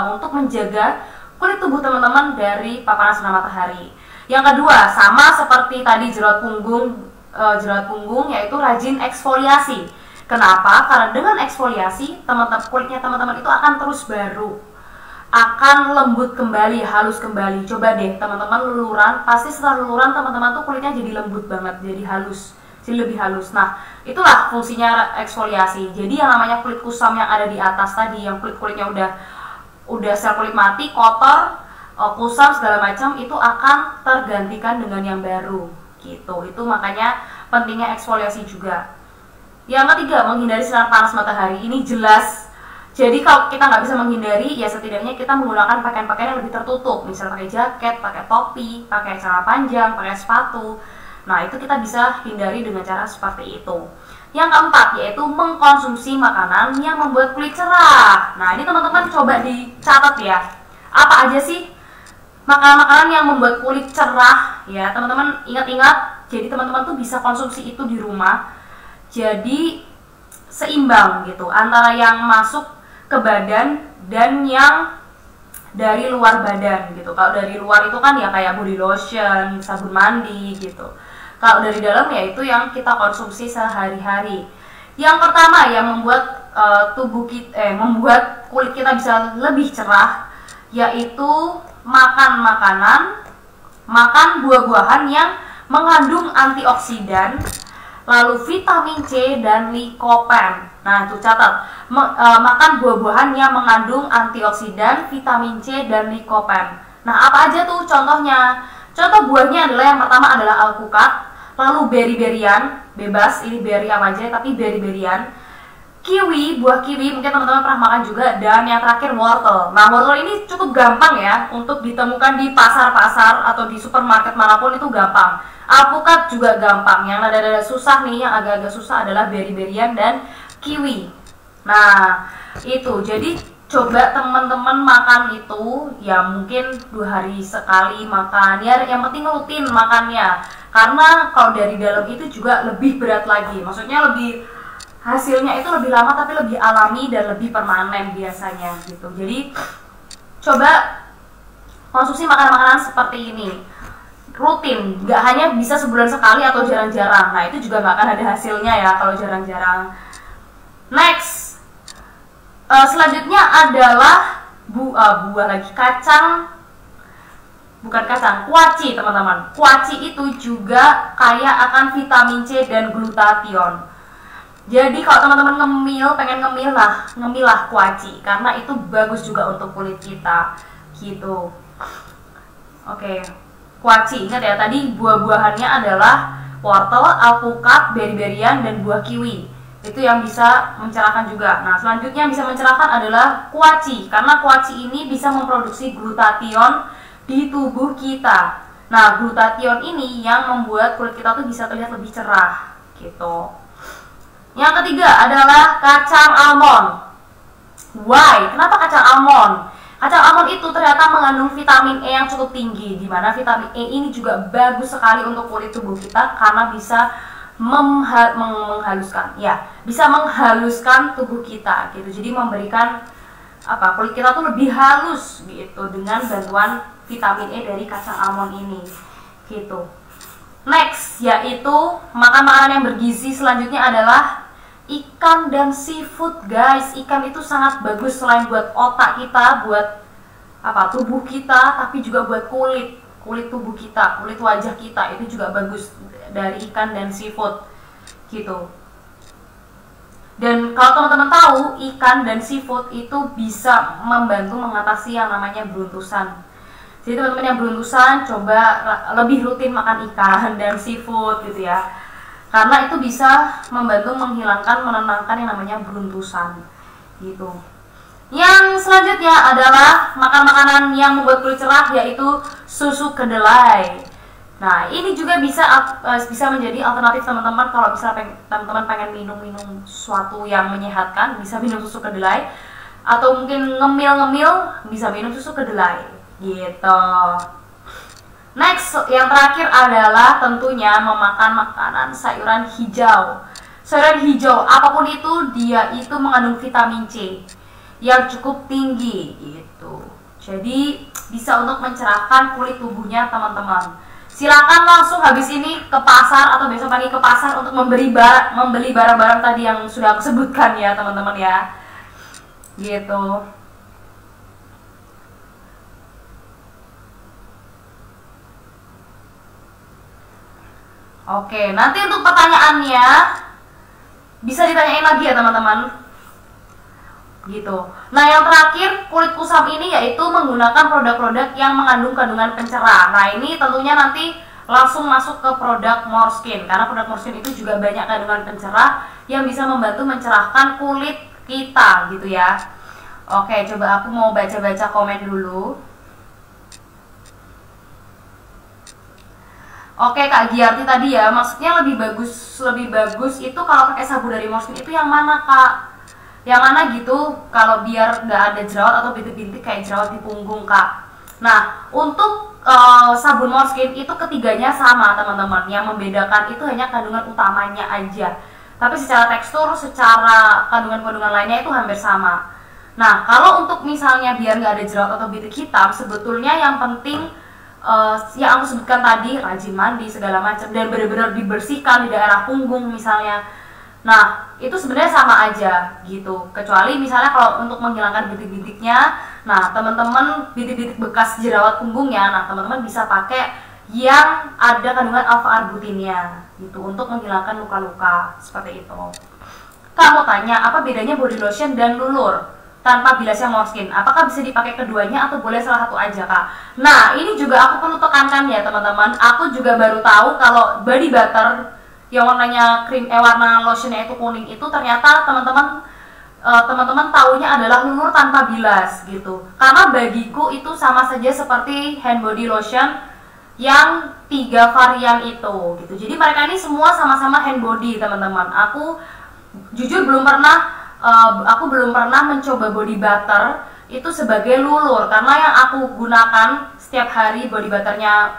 untuk menjaga kulit tubuh teman-teman dari paparan sinar matahari. Yang kedua, sama seperti tadi jerawat punggung, yaitu rajin eksfoliasi. Kenapa? Karena dengan eksfoliasi kulitnya teman-teman itu akan terus baru, akan lembut kembali, halus kembali. Coba deh teman-teman luluran, pasti setelah luluran teman-teman tuh kulitnya jadi lembut banget, jadi halus, jadi lebih halus. Nah, itulah fungsinya eksfoliasi. Jadi yang namanya kulit kusam yang ada di atas tadi, yang kulitnya udah sel kulit mati, kotor, kusam segala macam, itu akan tergantikan dengan yang baru gitu. Itu makanya pentingnya eksfoliasi juga. Yang ketiga, menghindari sinar panas matahari. Ini jelas. Jadi kalau kita nggak bisa menghindari, ya setidaknya kita menggunakan pakaian-pakaian yang lebih tertutup, misalnya pakai jaket, pakai topi, pakai celana panjang, pakai sepatu. Nah, itu kita bisa hindari dengan cara seperti itu. Yang keempat, yaitu mengkonsumsi makanan yang membuat kulit cerah. Nah, ini teman-teman coba dicatat ya. Apa aja sih makanan-makanan yang membuat kulit cerah ya, teman-teman ingat-ingat. Jadi teman-teman tuh bisa konsumsi itu di rumah. Jadi seimbang gitu antara yang masuk ke badan dan yang dari luar badan gitu. Kalau dari luar itu kan ya kayak body lotion, sabun mandi gitu. Kalau dari dalam ya itu yang kita konsumsi sehari-hari. Yang pertama yang membuat membuat kulit kita bisa lebih cerah, yaitu makan buah-buahan yang mengandung antioksidan, lalu vitamin C dan likopen. Nah, itu catat. Makan buah-buahan yang mengandung antioksidan, vitamin C dan likopen. Nah, apa aja tuh contohnya? Contoh buahnya adalah yang pertama adalah alpukat, lalu beri-berian, bebas ini beri apa aja, tapi beri-berian. Kiwi, buah kiwi mungkin teman-teman pernah makan juga, dan yang terakhir wortel. Nah, wortel ini cukup gampang ya untuk ditemukan di pasar-pasar atau di supermarket manapun, itu gampang. Alpukat juga gampang. Yang ada susah nih, yang agak-agak susah adalah beri-berian dan kiwi. Nah, itu. Jadi coba teman-teman makan itu ya mungkin 2 hari sekali makan. Ya yang penting rutin makannya. Karena kalau dari dalam itu juga lebih berat lagi. Maksudnya hasilnya itu lebih lama tapi lebih alami dan lebih permanen biasanya gitu. Jadi coba konsumsi makanan-makanan seperti ini. rutin, nggak hanya bisa sebulan sekali atau jarang-jarang. Nah itu juga nggak akan ada hasilnya ya kalau jarang-jarang. Next, selanjutnya adalah buah lagi, kacang, bukan kacang, kuaci teman-teman. Kuaci itu juga kaya akan vitamin C dan glutathione. Jadi kalau teman-teman pengen ngemil lah kuaci, karena itu bagus juga untuk kulit kita gitu. Oke, kuaci, ingat ya tadi buah-buahannya adalah wortel, alpukat, beri-berian, dan buah kiwi. Itu yang bisa mencerahkan juga. Nah selanjutnya yang bisa mencerahkan adalah kuaci, karena kuaci ini bisa memproduksi glutathione di tubuh kita. Nah glutathione ini yang membuat kulit kita tuh bisa terlihat lebih cerah gitu. Yang ketiga adalah kacang almond. Why? Kenapa kacang almond? Kacang almond itu ternyata mengandung vitamin E yang cukup tinggi, di mana vitamin E ini juga bagus sekali untuk kulit tubuh kita karena bisa menghaluskan tubuh kita gitu. Jadi memberikan kulit kita tuh lebih halus gitu dengan bantuan vitamin E dari kacang almond ini gitu. Next, yaitu makan makanan yang bergizi selanjutnya adalah ikan dan seafood, guys. Ikan itu sangat bagus selain buat otak kita, buat tubuh kita, tapi juga buat kulit tubuh kita, kulit wajah kita, itu juga bagus dari ikan dan seafood gitu. Dan kalau teman-teman tahu, ikan dan seafood itu bisa membantu mengatasi yang namanya beruntusan. Jadi teman-teman yang beruntusan coba lebih rutin makan ikan dan seafood gitu ya, karena itu bisa membantu menenangkan yang namanya beruntusan gitu. Yang selanjutnya adalah makan makanan yang membuat kulit cerah, yaitu susu kedelai. Nah ini juga bisa menjadi alternatif teman-teman kalau misalnya teman-teman pengen minum sesuatu yang menyehatkan, bisa minum susu kedelai, atau mungkin ngemil bisa minum susu kedelai gitu. Next, yang terakhir adalah tentunya memakan makanan sayuran hijau. Sayuran hijau apapun itu, dia itu mengandung vitamin C yang cukup tinggi gitu. Jadi bisa untuk mencerahkan kulit tubuhnya teman-teman. Silakan langsung habis ini ke pasar atau besok pagi ke pasar untuk membeli barang-barang tadi yang sudah aku sebutkan ya teman-teman ya. Gitu. Oke, nanti untuk pertanyaannya bisa ditanyain lagi ya teman-teman. Gitu. Nah yang terakhir, kulit kusam ini yaitu menggunakan produk-produk yang mengandung kandungan pencerah. Nah ini tentunya nanti langsung masuk ke produk Moreskin, karena produk Moreskin itu juga banyak kandungan pencerah yang bisa membantu mencerahkan kulit kita gitu ya. Oke, coba aku mau baca-baca komen dulu. Oke Kak Giarti tadi ya, maksudnya lebih bagus itu kalau pakai sabun dari Moreskin itu yang mana Kak? Yang mana gitu, kalau biar nggak ada jerawat atau bintik-bintik kayak jerawat di punggung Kak. Nah untuk sabun Moreskin itu ketiganya sama teman-teman, yang membedakan itu hanya kandungan utamanya aja, tapi secara tekstur, secara kandungan-kandungan lainnya itu hampir sama. Nah kalau untuk misalnya biar nggak ada jerawat atau bintik hitam, sebetulnya yang penting yang aku sebutkan tadi, rajin mandi segala macam dan benar-benar dibersihkan di daerah punggung misalnya. Nah itu sebenarnya sama aja gitu, kecuali misalnya kalau untuk menghilangkan bintik-bintiknya, nah teman-teman bintik-bintik bekas jerawat punggungnya, nah teman-teman bisa pakai yang ada kandungan alpha-arbutinnya gitu untuk menghilangkan luka-luka seperti itu. Kamu tanya apa bedanya body lotion dan lulur tanpa bilasnya Moreskin, apakah bisa dipakai keduanya atau boleh salah satu aja Kak? Nah ini juga aku perlu tekankan ya teman-teman, aku juga baru tahu kalau body butter yang warnanya warna lotionnya itu kuning itu ternyata teman-teman taunya adalah lulur tanpa bilas gitu. Karena bagiku itu sama saja seperti hand body lotion yang 3 varian itu gitu. Jadi mereka ini semua sama-sama hand body teman-teman. Aku jujur belum pernah mencoba body butter itu sebagai lulur, karena yang aku gunakan setiap hari body butternya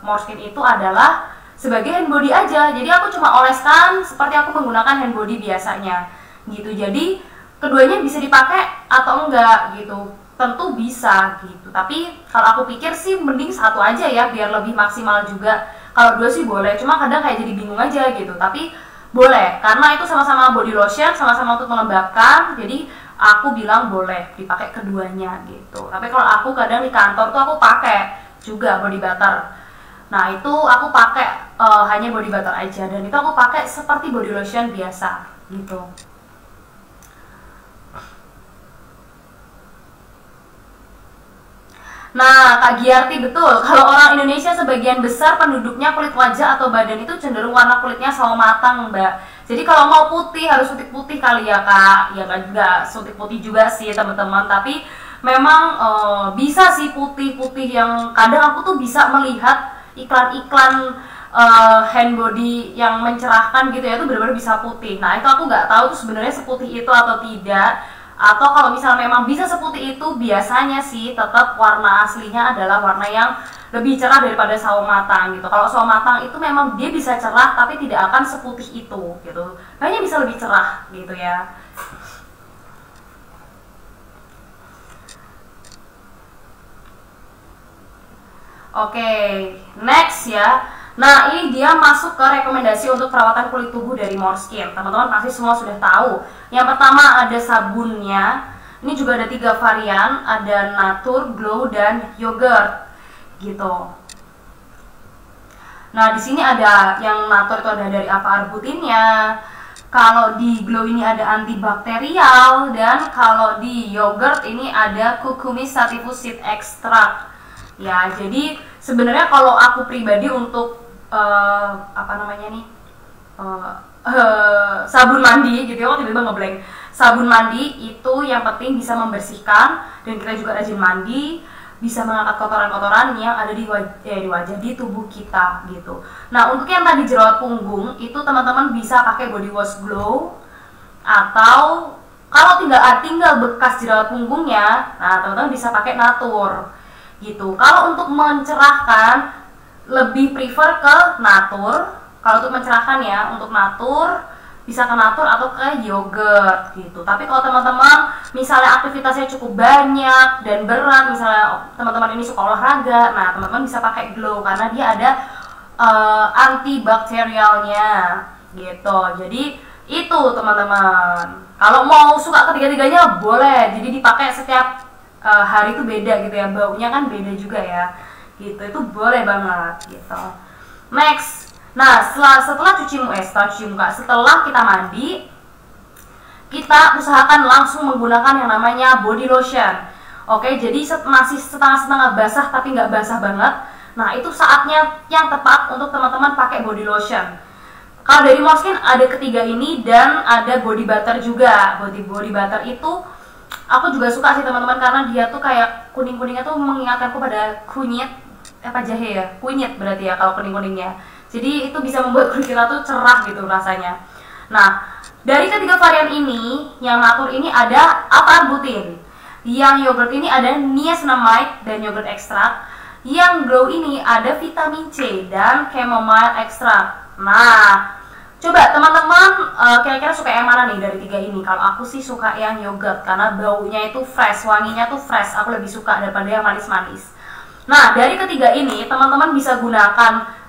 Moreskin itu adalah sebagai hand body aja. Jadi aku cuma oleskan seperti aku menggunakan hand body biasanya gitu. Jadi keduanya bisa dipakai atau enggak gitu. tentu bisa gitu. Tapi kalau aku pikir sih mending satu aja ya biar lebih maksimal juga. Kalau dua sih boleh, cuma kadang kayak jadi bingung aja gitu. Tapi boleh, karena itu sama-sama body lotion, sama-sama untuk melembabkan. Jadi aku bilang boleh dipakai keduanya gitu. Tapi kalau aku kadang di kantor tuh aku pakai juga body butter. Nah itu aku pakai hanya body butter aja, dan itu aku pakai seperti body lotion biasa gitu. Nah, Kak Giarti, betul. Kalau orang Indonesia sebagian besar penduduknya kulit wajah atau badan itu cenderung warna kulitnya sawo matang, Mbak. Jadi kalau mau putih harus suntik putih kali ya, Kak. Ya nggak suntik putih juga sih, teman-teman. Tapi memang bisa sih putih-putih yang kadang aku tuh bisa melihat iklan-iklan hand body yang mencerahkan gitu ya, itu benar-benar bisa putih. Nah, itu aku nggak tahu tuh sebenarnya seputih itu atau tidak. Atau kalau misalnya memang bisa seputih itu, biasanya sih tetap warna aslinya adalah warna yang lebih cerah daripada sawo matang gitu. Kalau sawo matang itu memang dia bisa cerah tapi tidak akan seputih itu gitu. Hanya bisa lebih cerah gitu ya. Oke, next ya. Nah, ini dia masuk ke rekomendasi untuk perawatan kulit tubuh dari Moreskin. Teman-teman pasti semua sudah tahu. Yang pertama ada sabunnya. Ini juga ada 3 varian, ada Natur, Glow, dan Yogurt gitu. Nah, di sini ada yang Natur itu ada dari apa arbutinnya. Kalau di Glow ini ada antibakterial, dan kalau di Yogurt ini ada Cucumis sativus seed extract. Ya, jadi sebenarnya kalau aku pribadi untuk apa namanya nih, sabun mandi gitu ya, tiba-tiba ngeblank. Sabun mandi itu yang penting bisa membersihkan, dan kita juga rajin mandi, bisa mengangkat kotoran-kotoran yang ada di wajah, di tubuh kita gitu. Nah, untuk yang tadi jerawat punggung itu teman-teman bisa pakai body wash Glow, atau kalau tinggal bekas jerawat punggungnya, nah teman-teman bisa pakai Natur gitu. Kalau untuk mencerahkan lebih prefer ke Natur. Kalau untuk mencerahkan ya, untuk Natur bisa ke Natur atau ke Yogurt gitu. Tapi kalau teman-teman misalnya aktivitasnya cukup banyak dan berat, misalnya teman-teman ini suka olahraga, nah teman-teman bisa pakai Glow karena dia ada antibakterialnya gitu. Jadi itu teman-teman. Kalau mau suka ketiga-tiganya boleh. Jadi dipakai setiap hari itu beda gitu ya, baunya kan beda juga ya gitu, itu boleh banget gitu. Next, nah setelah cuci muka, setelah kita mandi, kita usahakan langsung menggunakan yang namanya body lotion. Oke, jadi masih setengah-setengah basah tapi nggak basah banget. Nah, itu saatnya yang tepat untuk teman-teman pakai body lotion. Kalau dari Moreskin ada ketiga ini, dan ada body butter juga. Body butter itu aku juga suka sih teman-teman, karena dia tuh kayak kuning-kuningnya tuh mengingatkanku pada kunyit, apa jahe ya, kunyit berarti ya kalau kuning-kuningnya. Jadi itu bisa membuat kulit kita tuh cerah gitu rasanya. Nah, dari ketiga varian ini, yang Natur ini ada apa arbutin, yang Yogurt ini ada niacinamide dan yogurt extract, yang Glow ini ada vitamin C dan chamomile extract. Nah, coba teman-teman kira-kira suka yang mana nih dari 3 ini? Kalau aku sih suka yang yogurt karena baunya itu fresh, wanginya tuh fresh. Aku lebih suka daripada yang manis-manis. Nah, dari ketiga ini teman-teman bisa gunakan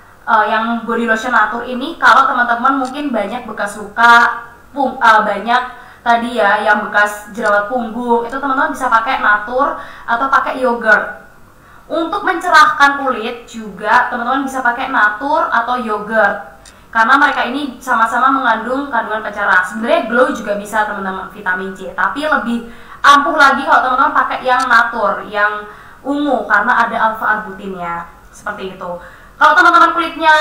yang body lotion Natur ini kalau teman-teman mungkin banyak bekas luka, banyak tadi ya yang bekas jerawat punggung, itu teman-teman bisa pakai Natur atau pakai yogurt. Untuk mencerahkan kulit juga teman-teman bisa pakai Natur atau yogurt, karena mereka ini sama-sama mengandung kandungan pencerah. Sebenarnya Glow juga bisa teman-teman, vitamin C, tapi lebih ampuh lagi kalau teman-teman pakai yang Natur, yang ungu, karena ada alpha arbutinnya seperti itu. Kalau teman-teman kulitnya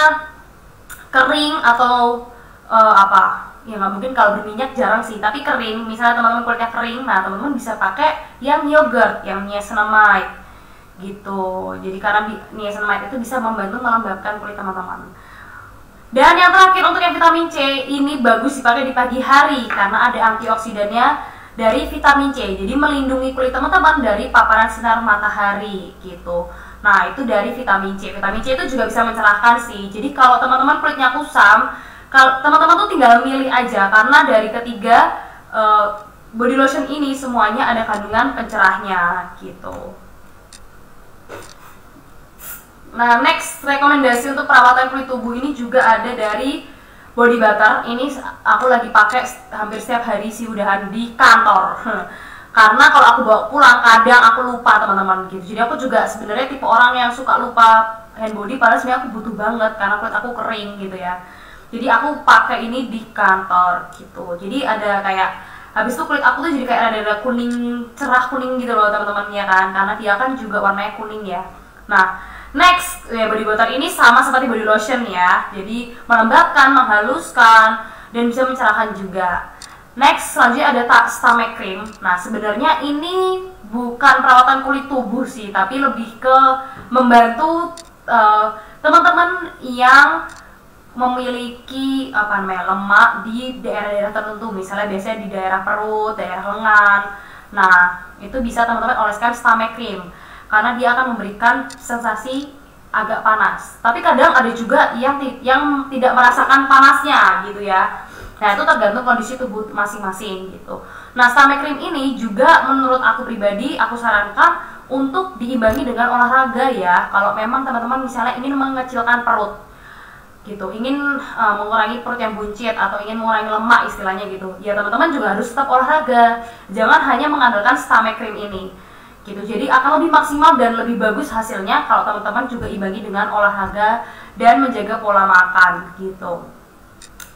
kering atau apa ya, nggak mungkin kalau berminyak jarang sih, tapi kering, misalnya teman-teman kulitnya kering, nah teman-teman bisa pakai yang yogurt, yang niacinamide gitu. Jadi karena niacinamide itu bisa membantu melembabkan kulit teman-teman. Dan yang terakhir untuk yang vitamin C ini bagus dipakai di pagi hari karena ada antioksidannya dari vitamin C, jadi melindungi kulit teman-teman dari paparan sinar matahari gitu. Nah, itu dari vitamin C. Vitamin C itu juga bisa mencerahkan sih. Jadi kalau teman-teman kulitnya kusam, kalau teman-teman tuh tinggal milih aja, karena dari ketiga body lotion ini semuanya ada kandungan pencerahnya gitu. Nah, next rekomendasi untuk perawatan kulit tubuh ini juga ada dari body butter. Ini aku lagi pakai hampir setiap hari sih udahan di kantor. Karena kalau aku bawa pulang kadang aku lupa teman-teman gitu. Jadi aku juga sebenarnya tipe orang yang suka lupa hand body, padahal sebenarnya aku butuh banget karena kulit aku kering gitu ya. Jadi aku pakai ini di kantor gitu. Jadi ada kayak habis itu kulit aku tuh jadi kayak ada kuning, cerah kuning gitu loh teman-teman ya kan, karena dia kan juga warnanya kuning ya. Nah, next ya, body butter ini sama seperti body lotion ya. Jadi melembabkan, menghaluskan, dan bisa mencerahkan juga. Next selanjutnya ada stomach cream. Nah, sebenarnya ini bukan perawatan kulit tubuh sih, tapi lebih ke membantu teman-teman yang memiliki lemak di daerah-daerah tertentu, misalnya biasanya di daerah perut, daerah lengan. Nah, itu bisa teman-teman oleskan stomach cream karena dia akan memberikan sensasi agak panas. Tapi kadang ada juga yang tidak merasakan panasnya gitu ya. Nah, itu tergantung kondisi tubuh masing-masing gitu. Nah, stomach cream ini juga menurut aku pribadi aku sarankan untuk diimbangi dengan olahraga ya. Kalau memang teman-teman misalnya ingin mengecilkan perut gitu, ingin mengurangi perut yang buncit atau ingin mengurangi lemak istilahnya gitu, ya teman-teman juga harus tetap olahraga. Jangan hanya mengandalkan stomach cream ini gitu. Jadi akan lebih maksimal dan lebih bagus hasilnya kalau teman-teman juga imbangi dengan olahraga dan menjaga pola makan gitu.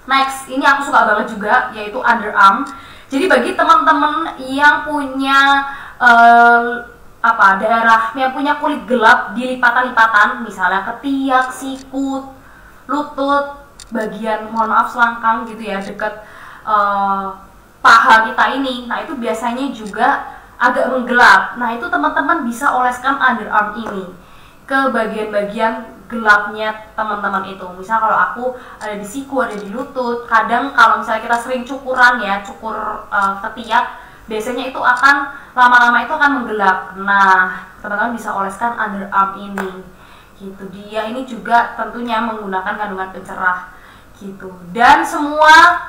Next, ini aku suka banget juga, yaitu underarm. Jadi bagi teman-teman yang punya daerah yang punya kulit gelap di lipatan-lipatan, misalnya ketiak, sikut, lutut, bagian selangkang gitu ya, dekat paha kita ini. Nah, itu biasanya juga agak menggelap. Nah, itu teman-teman bisa oleskan underarm ini ke bagian-bagian gelapnya teman-teman itu. Misal kalau aku ada di siku, ada di lutut. Kadang kalau misalnya kita sering cukuran ya, cukur ketiak, biasanya itu akan lama-lama itu akan menggelap. Nah, teman-teman bisa oleskan underarm ini gitu. Dia ini juga tentunya menggunakan kandungan pencerah gitu. Dan semua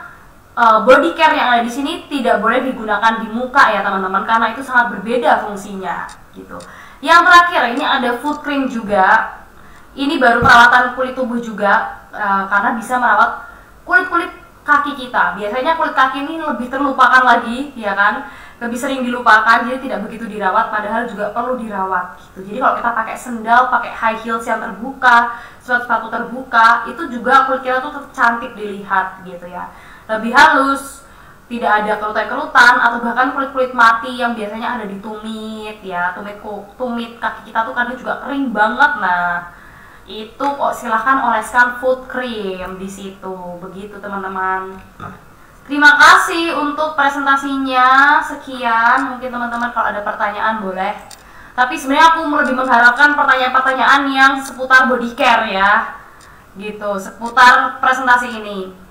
body care yang ada di sini tidak boleh digunakan di muka ya teman-teman, karena itu sangat berbeda fungsinya gitu. Yang terakhir ini ada foot cream juga. Ini baru perawatan kulit tubuh juga, karena bisa merawat kulit-kulit kaki kita. Biasanya kulit kaki ini lebih terlupakan lagi ya kan, lebih sering dilupakan, jadi tidak begitu dirawat, padahal juga perlu dirawat gitu. Jadi kalau kita pakai sendal, pakai high heels yang terbuka, sepatu terbuka, itu juga kulit kita tuh tetap cantik dilihat gitu ya, lebih halus, tidak ada kerutan-kerutan, atau bahkan kulit-kulit mati yang biasanya ada di tumit ya, tumit kaki kita tuh kadang juga kering banget. Nah, itu kok silahkan oleskan foot cream di situ. Begitu teman-teman. Terima kasih untuk presentasinya. Sekian, mungkin teman-teman kalau ada pertanyaan boleh. Tapi sebenarnya aku lebih mengharapkan pertanyaan-pertanyaan yang seputar body care ya, gitu, seputar presentasi ini.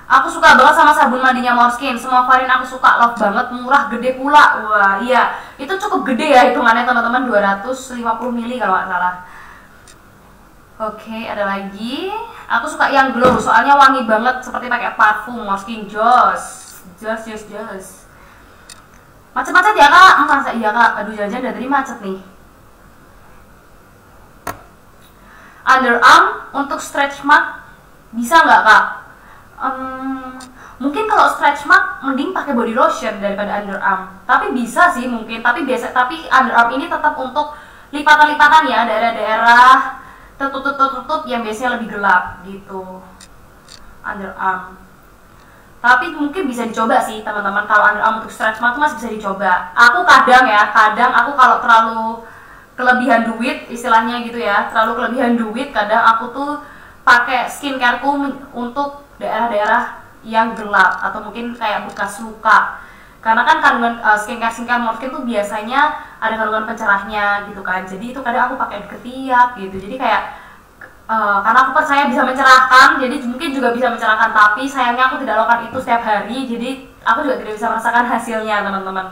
Aku suka banget sama sabun mandinya Morskin. Semua varian aku suka, love banget, murah, gede pula. Wah, iya, itu cukup gede ya hitungannya teman-teman, 250 ml kalau nggak salah. Oke, ada lagi. Aku suka yang glow, soalnya wangi banget seperti pakai parfum Morskin. Jos. Macet-macet ya kak? Masa iya kak? Aduh, jajan dari tadi macet nih. Underarm untuk stretch mark bisa nggak kak? Mungkin kalau stretch mark mending pakai body lotion daripada underarm. Tapi bisa sih mungkin, tapi underarm ini tetap untuk lipatan-lipatan ya, daerah-daerah tertutup yang biasanya lebih gelap gitu. Underarm. Tapi mungkin bisa dicoba sih teman-teman, kalau underarm untuk stretch mark masih bisa dicoba. Aku kadang aku kalau terlalu kelebihan duit istilahnya gitu ya, terlalu kelebihan duit, kadang aku tuh pakai skincareku untuk daerah-daerah yang gelap atau mungkin kayak bekas luka, karena kan kandungan skincare Morskin tuh biasanya ada kandungan pencerahnya gitu kan. Jadi itu kadang aku pakai di ketiak gitu, jadi kayak karena aku percaya bisa mencerahkan, jadi mungkin juga bisa mencerahkan, tapi sayangnya aku tidak lakukan itu setiap hari, jadi aku juga tidak bisa merasakan hasilnya teman-teman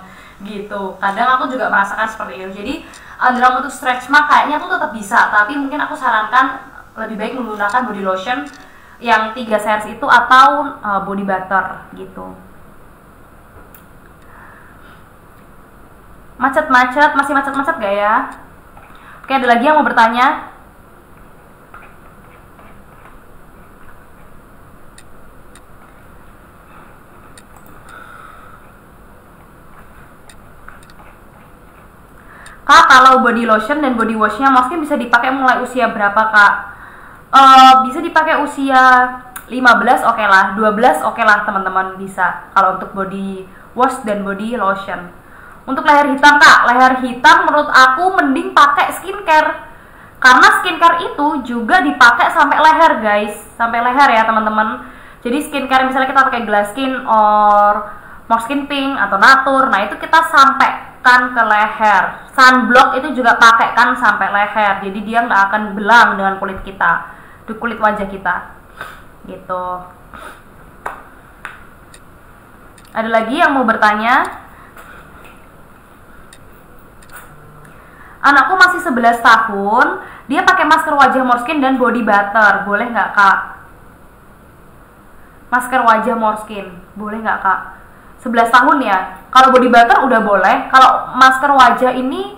gitu. Kadang aku juga merasakan seperti itu. Jadi underarm untuk stretch mark kayaknya tuh tetap bisa, tapi mungkin aku sarankan lebih baik menggunakan body lotion yang 3 shares itu atau body butter gitu. Macet-macet, masih macet-macet gak ya? Oke, ada lagi yang mau bertanya? Kak, kalau body lotion dan body washnya maksudnya bisa dipakai mulai usia berapa, Kak? Bisa dipakai usia 15 oke lah, 12 oke lah teman-teman bisa. Kalau untuk body wash dan body lotion. Untuk leher hitam, Kak, leher hitam menurut aku mending pakai skincare. Karena skincare itu juga dipakai sampai leher, guys. Sampai leher ya, teman-teman. Jadi skincare misalnya kita pakai Glass Skin or More Skin Pink atau Natur, nah itu kita sampaikan ke leher. Sunblock itu juga pakai kan sampai leher, jadi dia nggak akan belang dengan kulit kita, di kulit wajah kita gitu. Ada lagi yang mau bertanya? Anakku masih 11 tahun, dia pakai masker wajah More Skin dan body butter, boleh nggak, Kak? Masker wajah More Skin, boleh nggak, Kak? 11 tahun ya. Kalau body butter udah boleh. Kalau masker wajah ini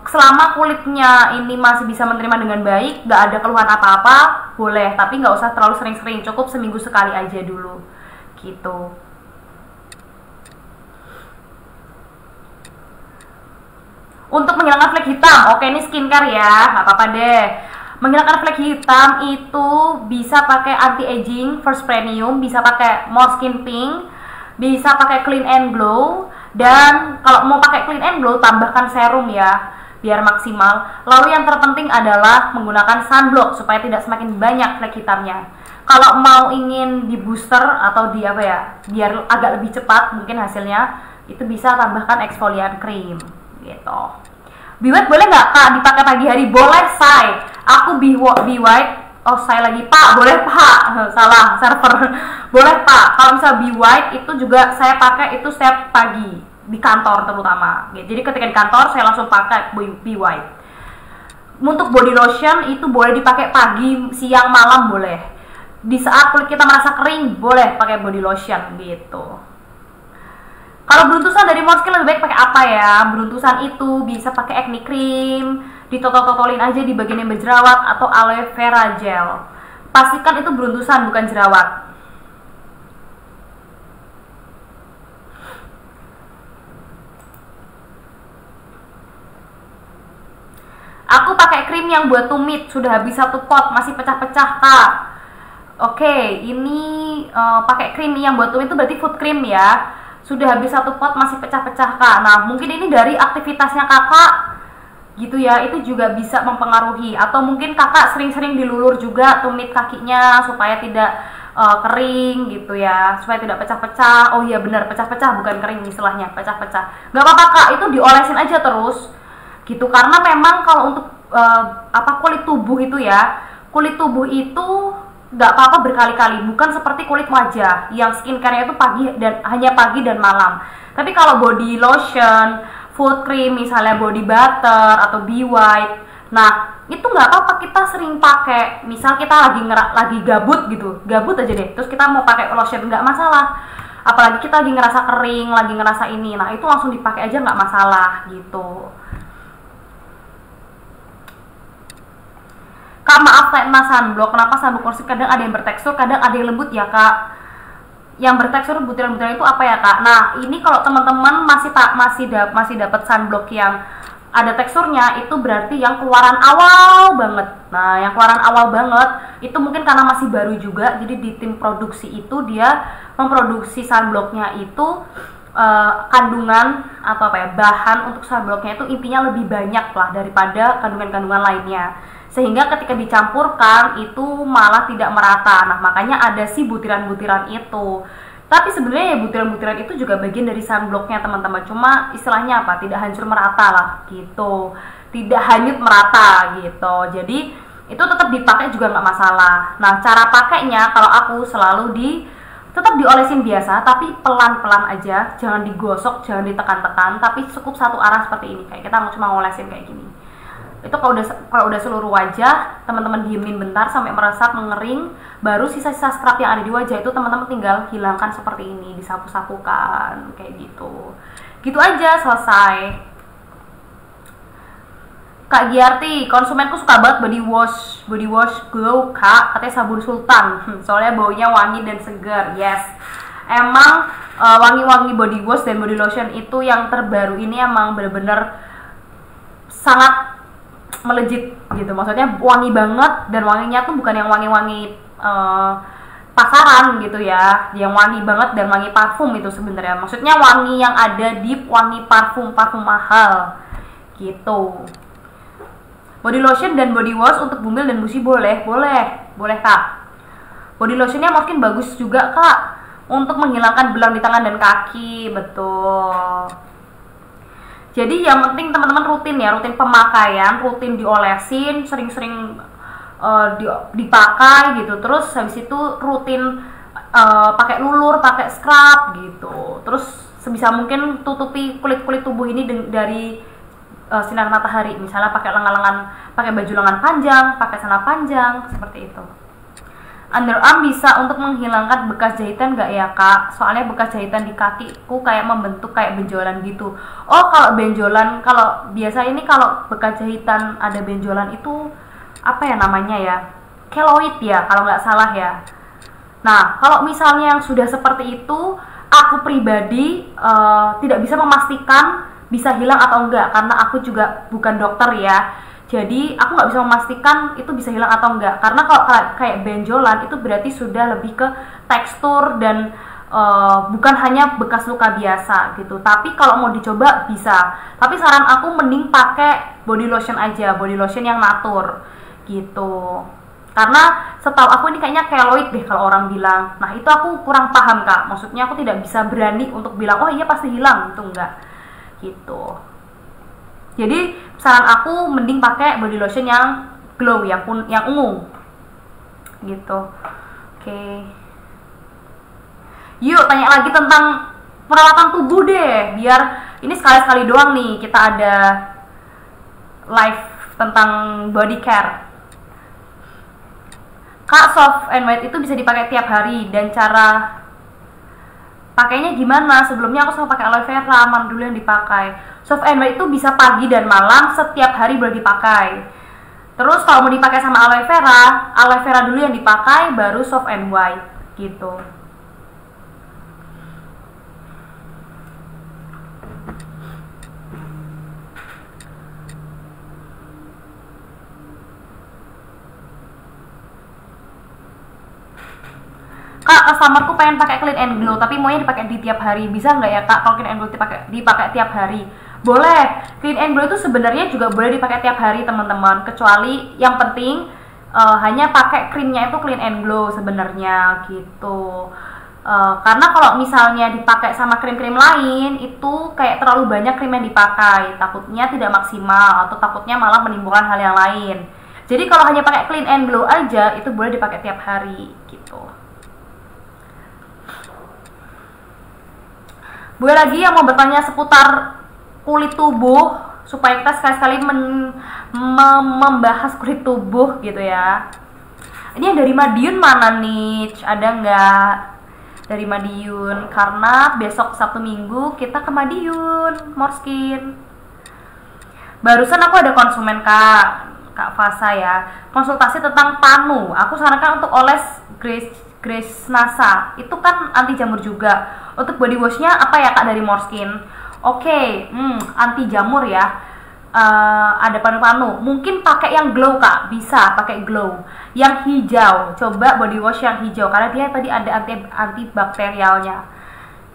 selama kulitnya ini masih bisa menerima dengan baik, nggak ada keluhan apa-apa, boleh. Tapi nggak usah terlalu sering-sering, cukup seminggu sekali aja dulu gitu. Untuk menghilangkan flek hitam, oke ini skincare ya, nggak apa-apa deh. Menghilangkan flek hitam itu bisa pakai anti aging First Premium, bisa pakai More Skin Pink, bisa pakai Clean and Glow, dan kalau mau pakai Clean and Glow tambahkan serum ya biar maksimal. Lalu yang terpenting adalah menggunakan sunblock supaya tidak semakin banyak flek hitamnya. Kalau mau ingin di booster atau di apa ya biar agak lebih cepat mungkin hasilnya, itu bisa tambahkan exfoliant cream gitu. Be White boleh nggak, Kak, dipakai pagi hari? Boleh, say. Aku Be White. Oh, saya lagi, Pak, boleh, Pak. Salah, server. Boleh, Pak. Kalau misalnya Be White itu juga saya pakai itu setiap pagi di kantor terutama. Jadi ketika di kantor saya langsung pakai Be White. Untuk body lotion itu boleh dipakai pagi, siang, malam boleh. Di saat kulit kita merasa kering boleh pakai body lotion gitu. Kalau beruntusan dari More Skin lebih baik pakai apa ya? Beruntusan itu bisa pakai acne cream, ditotol-totolin aja di bagian yang berjerawat, atau aloe vera gel. Pastikan itu beruntusan bukan jerawat. Aku pakai krim yang buat tumit, sudah habis 1 pot, masih pecah-pecah, Kak. Oke, ini pakai krim yang buat tumit itu berarti food cream ya. Sudah habis 1 pot masih pecah-pecah, Kak. Nah, mungkin ini dari aktivitasnya Kakak gitu ya, itu juga bisa mempengaruhi. Atau mungkin Kakak sering-sering dilulur juga tumit kakinya supaya tidak kering gitu ya, supaya tidak pecah-pecah. Oh iya benar, pecah-pecah bukan kering istilahnya, pecah-pecah. Gak apa-apa, Kak, itu diolesin aja terus gitu. Karena memang kalau untuk kulit tubuh itu ya, kulit tubuh itu nggak apa-apa berkali-kali, bukan seperti kulit wajah yang skincare-nya itu hanya pagi dan malam. Tapi kalau body lotion, food cream, misalnya body butter atau Be White, nah itu nggak apa-apa kita sering pakai. Misal kita lagi gabut gitu, gabut aja deh, terus kita mau pakai lotion nggak masalah. Apalagi kita lagi ngerasa kering, lagi ngerasa ini, nah itu langsung dipakai aja nggak masalah gitu. Kak, maaf Mas sunblock, kenapa sunblock More Skin kadang ada yang bertekstur, kadang ada yang lembut ya, Kak? Yang bertekstur butiran-butiran itu apa ya, Kak? Nah, ini kalau teman-teman masih dapat sunblock yang ada teksturnya, itu berarti yang keluaran awal banget. Nah, yang keluaran awal banget itu mungkin karena masih baru juga, jadi di tim produksi itu dia memproduksi sunblocknya itu kandungan atau apa ya, bahan untuk sunblocknya itu intinya lebih banyak lah daripada kandungan-kandungan lainnya, sehingga ketika dicampurkan itu malah tidak merata. Nah, makanya ada si butiran-butiran itu. Tapi sebenarnya ya butiran-butiran itu juga bagian dari sunblocknya, teman-teman. Cuma istilahnya apa? Tidak hancur merata lah gitu. Tidak hanyut merata gitu. Jadi itu tetap dipakai juga nggak masalah. Nah, cara pakainya kalau aku selalu tetap diolesin biasa, tapi pelan-pelan aja. Jangan digosok, jangan ditekan-tekan, tapi cukup satu arah seperti ini. Kayak kita cuma ngolesin kayak gini. Itu kalau udah seluruh wajah, teman-teman diemin bentar sampai meresap mengering, baru sisa-sisa scrub yang ada di wajah itu teman-teman tinggal hilangkan seperti ini, disapu-sapukan kayak gitu. Gitu aja, selesai. Kak Giarti, konsumenku suka banget body wash glow kak, katanya sabun sultan, soalnya baunya wangi dan segar. Yes, emang wangi-wangi body wash dan body lotion itu yang terbaru ini emang bener-bener sangat melejit gitu, maksudnya wangi banget, dan wanginya tuh bukan yang wangi-wangi pasaran gitu ya, yang wangi banget dan wangi parfum itu sebenarnya, maksudnya wangi yang ada di wangi parfum mahal gitu. Body lotion dan body wash untuk bumil dan busi boleh kak. Body lotionnya mungkin bagus juga kak untuk menghilangkan belang di tangan dan kaki, betul. Jadi yang penting teman-teman rutin ya, rutin pemakaian, rutin diolesin, sering-sering dipakai gitu. Terus habis itu rutin pakai lulur, pakai scrub gitu. Terus sebisa mungkin tutupi kulit tubuh ini dari sinar matahari. Misalnya pakai pakai baju lengan panjang, pakai celana panjang, seperti itu. Underarm bisa untuk menghilangkan bekas jahitan nggak ya kak? Soalnya bekas jahitan di kakiku kayak membentuk kayak benjolan gitu. Oh kalau benjolan, kalau biasa ini kalau bekas jahitan ada benjolan itu apa ya namanya ya? Keloid ya kalau nggak salah ya. Nah kalau misalnya yang sudah seperti itu, aku pribadi tidak bisa memastikan bisa hilang atau enggak, karena aku juga bukan dokter ya. Jadi aku nggak bisa memastikan itu bisa hilang atau enggak, karena kalau kayak benjolan itu berarti sudah lebih ke tekstur dan bukan hanya bekas luka biasa gitu. Tapi kalau mau dicoba bisa. Tapi saran aku mending pakai body lotion aja, body lotion yang natur gitu. Karena setahu aku ini kayaknya keloid deh kalau orang bilang. Nah itu aku kurang paham kak. Maksudnya aku tidak bisa berani untuk bilang oh iya pasti hilang, itu enggak gitu. Jadi saran aku mending pakai body lotion yang glow, yang ungu gitu. Oke. Yuk tanya lagi tentang perawatan tubuh deh, biar ini sekali-sekali doang nih kita ada live tentang body care. Kak, soft and white itu bisa dipakai tiap hari, dan cara pakainya gimana? Sebelumnya aku selalu pakai aloe vera, mana dulu yang dipakai. Soft and white itu bisa pagi dan malam, setiap hari boleh dipakai. Terus kalau mau dipakai sama aloe vera dulu yang dipakai, baru soft and white gitu. Kak, customerku pengen pakai clean and glow, tapi maunya dipakai di tiap hari. Bisa nggak ya kak kalau clean and glow dipakai tiap hari? Boleh. Clean and glow itu sebenarnya juga boleh dipakai tiap hari teman-teman, kecuali yang penting hanya pakai krimnya itu clean and glow sebenarnya gitu. Karena kalau misalnya dipakai sama krim-krim lain itu kayak terlalu banyak krim yang dipakai, takutnya tidak maksimal atau takutnya malah menimbulkan hal yang lain. Jadi kalau hanya pakai clean and glow aja itu boleh dipakai tiap hari gitu. Boleh lagi yang mau bertanya seputar kulit tubuh, supaya kita sekali-sekali membahas kulit tubuh gitu ya. Ini yang dari Madiun mana nih? Ada nggak dari Madiun? Karena besok Sabtu Minggu kita ke Madiun, Morskin. Barusan aku ada konsumen Kak Fasa ya, konsultasi tentang panu. Aku sarankan untuk oles Grace Nasa, itu kan anti jamur juga. Untuk body washnya apa ya kak dari Morskin? Oke, anti jamur ya. Ada panu-panu. Mungkin pakai yang glow kak, bisa pakai glow. Yang hijau, coba body wash yang hijau karena dia tadi ada antibakterialnya.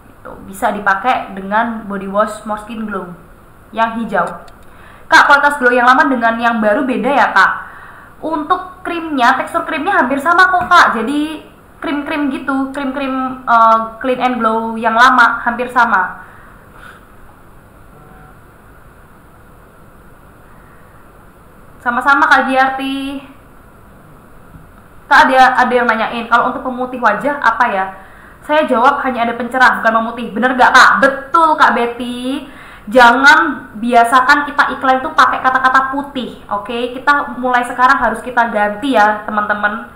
Itu bisa dipakai dengan body wash Morskin Glow yang hijau. Kak, kualitas glow yang lama dengan yang baru beda ya kak? Untuk krimnya, tekstur krimnya hampir sama kok kak. Jadi krim-krim gitu, krim-krim clean and glow yang lama hampir sama. Sama-sama Kak Giarti. Kak, ada yang nanyain kalau untuk pemutih wajah apa ya? Saya jawab hanya ada pencerah bukan memutih. Bener gak kak? Betul Kak Betty. Jangan biasakan kita iklan itu pakai kata-kata putih, oke? Kita mulai sekarang harus kita ganti ya teman-teman.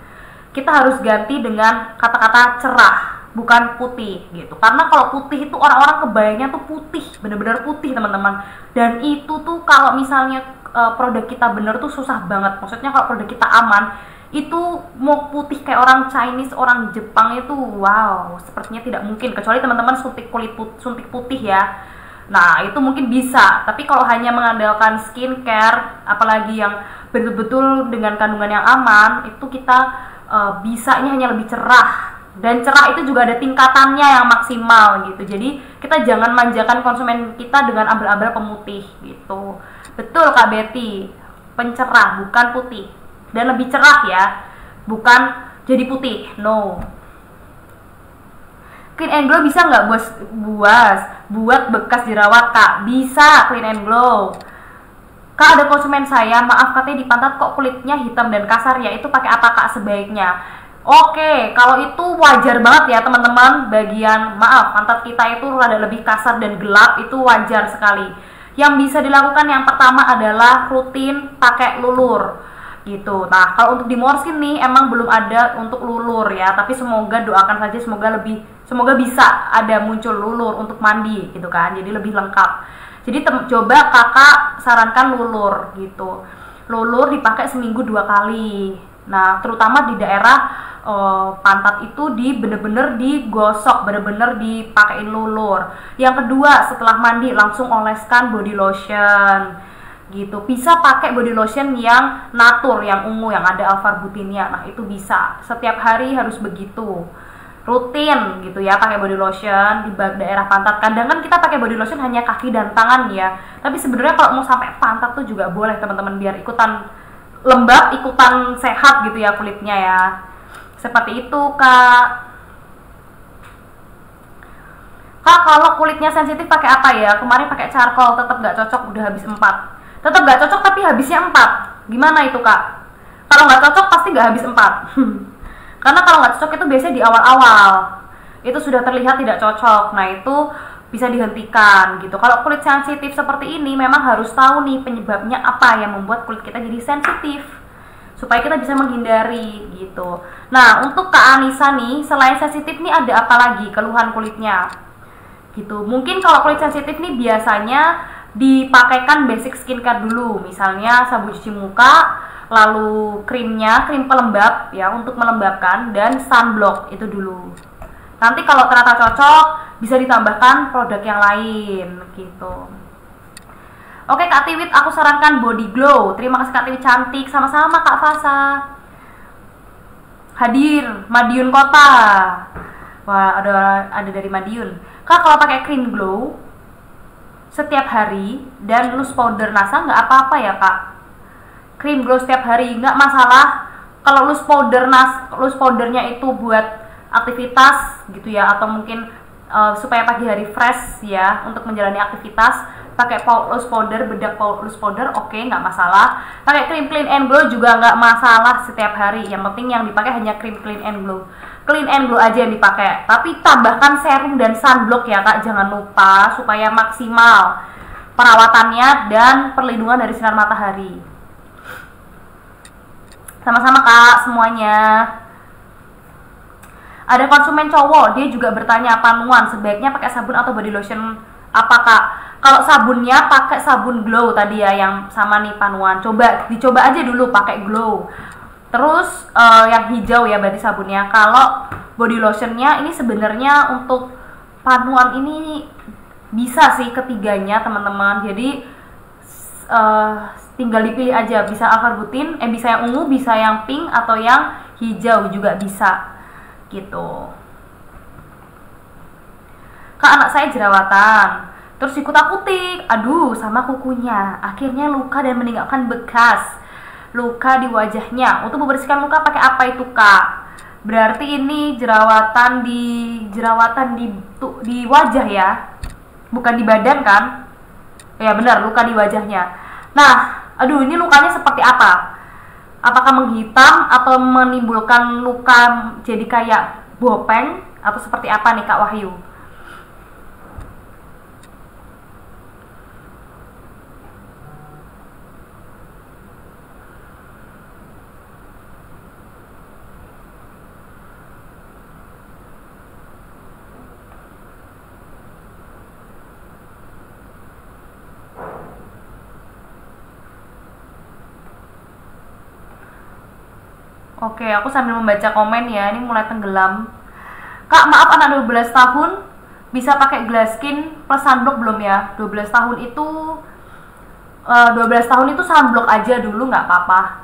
Kita harus ganti dengan kata-kata cerah, bukan putih gitu. Karena kalau putih itu orang-orang kebayangnya tuh putih, bener-bener putih teman-teman. Dan itu tuh kalau misalnya produk kita bener tuh susah banget. Maksudnya kalau produk kita aman, itu mau putih kayak orang Chinese, orang Jepang itu wow, sepertinya tidak mungkin. Kecuali teman-teman suntik putih ya. Nah, itu mungkin bisa, tapi kalau hanya mengandalkan skincare, apalagi yang betul-betul dengan kandungan yang aman, itu kita bisanya hanya lebih cerah. Dan cerah itu juga ada tingkatannya yang maksimal gitu. Jadi, kita jangan manjakan konsumen kita dengan abal-abal pemutih gitu. Betul Kak Betty, pencerah bukan putih. Dan lebih cerah ya, bukan jadi putih, no. Clean and Glow bisa nggak buat bekas jerawat Kak? Bisa Clean and Glow. Kak, ada konsumen saya, maaf katanya di pantat kok kulitnya hitam dan kasar ya, itu pakai apa Kak sebaiknya? Oke, kalau itu wajar banget ya teman-teman, bagian maaf pantat kita itu rada lebih kasar dan gelap, itu wajar sekali. Yang bisa dilakukan yang pertama adalah rutin pakai lulur gitu. Nah, kalau untuk di Morskin nih emang belum ada untuk lulur ya, tapi semoga doakan saja semoga bisa ada muncul lulur untuk mandi gitu kan, jadi lebih lengkap. Jadi coba kakak sarankan lulur gitu. Lulur dipakai seminggu 2 kali. Nah, terutama di daerah pantat itu bener-bener digosok, bener-bener dipakein lulur. Yang kedua, setelah mandi langsung oleskan body lotion gitu. Bisa pakai body lotion yang natur, yang ungu, yang ada alpha-butinnya. Nah, itu bisa. Setiap hari harus begitu. Rutin gitu ya, pakai body lotion di daerah pantat. Kadang kan kita pakai body lotion hanya kaki dan tangan ya. Tapi sebenarnya kalau mau sampai pantat tuh juga boleh teman-teman, biar ikutan lembab, ikutan sehat gitu ya kulitnya ya. Seperti itu, Kak. Kak, kalau kulitnya sensitif pakai apa ya? Kemarin pakai charcoal, tetap gak cocok, udah habis 4. Tetap gak cocok tapi habisnya 4. Gimana itu Kak? Kalau gak cocok pasti gak habis 4. Karena kalau gak cocok itu biasanya di awal-awal. Itu sudah terlihat tidak cocok. Nah, itu bisa dihentikan gitu. Kalau kulit sensitif seperti ini memang harus tahu nih penyebabnya apa yang membuat kulit kita jadi sensitif, supaya kita bisa menghindari gitu. Nah, untuk Kak Anissa nih, selain sensitif nih ada apa lagi keluhan kulitnya? Gitu. Mungkin kalau kulit sensitif nih biasanya dipakaikan basic skincare dulu, misalnya sabun cuci muka, lalu krim pelembab ya untuk melembabkan, dan sunblock itu dulu. Nanti kalau ternyata cocok bisa ditambahkan produk yang lain gitu. Oke Kak Tiwit, aku sarankan Body Glow. Terima kasih Kak Tiwit cantik. Sama-sama Kak Fasa. Hadir Madiun Kota. Wah, ada dari Madiun. Kak, kalau pakai cream glow setiap hari dan loose powder NASA nggak apa-apa ya Kak? Cream glow setiap hari nggak masalah. Kalau loose powdernya itu buat aktivitas gitu ya, atau mungkin supaya pagi hari fresh ya untuk menjalani aktivitas, pakai loose powder, bedak loose powder, oke, nggak masalah. Pakai krim clean and glow juga nggak masalah setiap hari. Yang penting yang dipakai hanya krim clean and glow. Clean and glow aja yang dipakai, tapi tambahkan serum dan sunblock ya Kak, jangan lupa, supaya maksimal perawatannya dan perlindungan dari sinar matahari. Sama-sama Kak semuanya. Ada konsumen cowok, dia juga bertanya panuan sebaiknya pakai sabun atau body lotion apa Kak? Kalau sabunnya pakai sabun glow tadi ya, yang sama nih panuan. Dicoba aja dulu pakai glow. Terus yang hijau ya berarti sabunnya. Kalau body lotionnya ini sebenarnya untuk panuan ini bisa sih ketiganya teman-teman. Jadi tinggal dipilih aja, bisa alpha-butin, bisa yang ungu, bisa yang pink, atau yang hijau juga bisa gitu. Kak, anak saya jerawatan, terus dikutak-kutik, aduh sama kukunya, akhirnya luka dan meninggalkan bekas luka di wajahnya. Untuk membersihkan luka pakai apa itu Kak? Berarti ini jerawatan di wajah ya, bukan di badan kan? Ya benar, luka di wajahnya. Nah, aduh ini lukanya seperti apa? Apakah menghitam atau menimbulkan luka jadi kayak bopeng, atau seperti apa nih Kak Wahyu? Oke, aku sambil membaca komen ya, ini mulai tenggelam. Kak, maaf anak 12 tahun bisa pakai glass skin plus sunblock belum ya? 12 tahun itu 12 tahun itu sunblock aja dulu nggak apa-apa.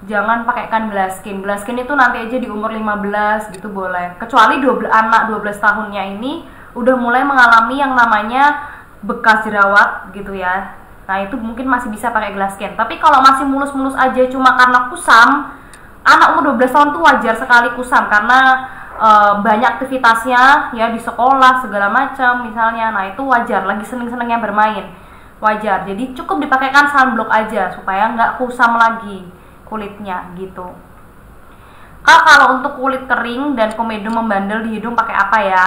Jangan pakaikan glass skin. Glass skin itu nanti aja di umur 15 gitu boleh. Kecuali anak 12 tahunnya ini udah mulai mengalami yang namanya bekas jerawat gitu ya. Nah, itu mungkin masih bisa pakai glass skin. Tapi kalau masih mulus-mulus aja cuma karena kusam, anak umur 12 tahun tuh wajar sekali kusam karena banyak aktivitasnya ya di sekolah segala macam misalnya. Nah, itu wajar, lagi seneng-senengnya bermain. Wajar. Jadi cukup dipakaikan sunblock aja supaya nggak kusam lagi kulitnya gitu. Kak, kalau untuk kulit kering dan komedo membandel di hidung pakai apa ya?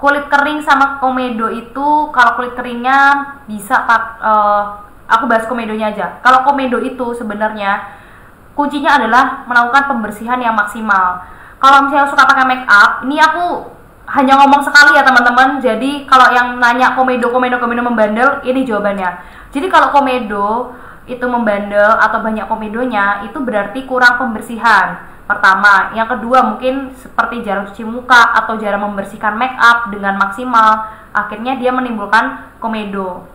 Kulit kering sama komedo itu, kalau kulit keringnya bisa aku bahas komedonya aja. Kalau komedo itu sebenarnya kuncinya adalah melakukan pembersihan yang maksimal. Kalau misalnya suka pakai make up, ini aku hanya ngomong sekali ya teman-teman. Jadi kalau yang nanya komedo membandel, ini jawabannya. Jadi kalau komedo itu membandel atau banyak komedonya, itu berarti kurang pembersihan. Pertama, yang kedua mungkin seperti jarang cuci muka atau jarang membersihkan make up dengan maksimal, akhirnya dia menimbulkan komedo.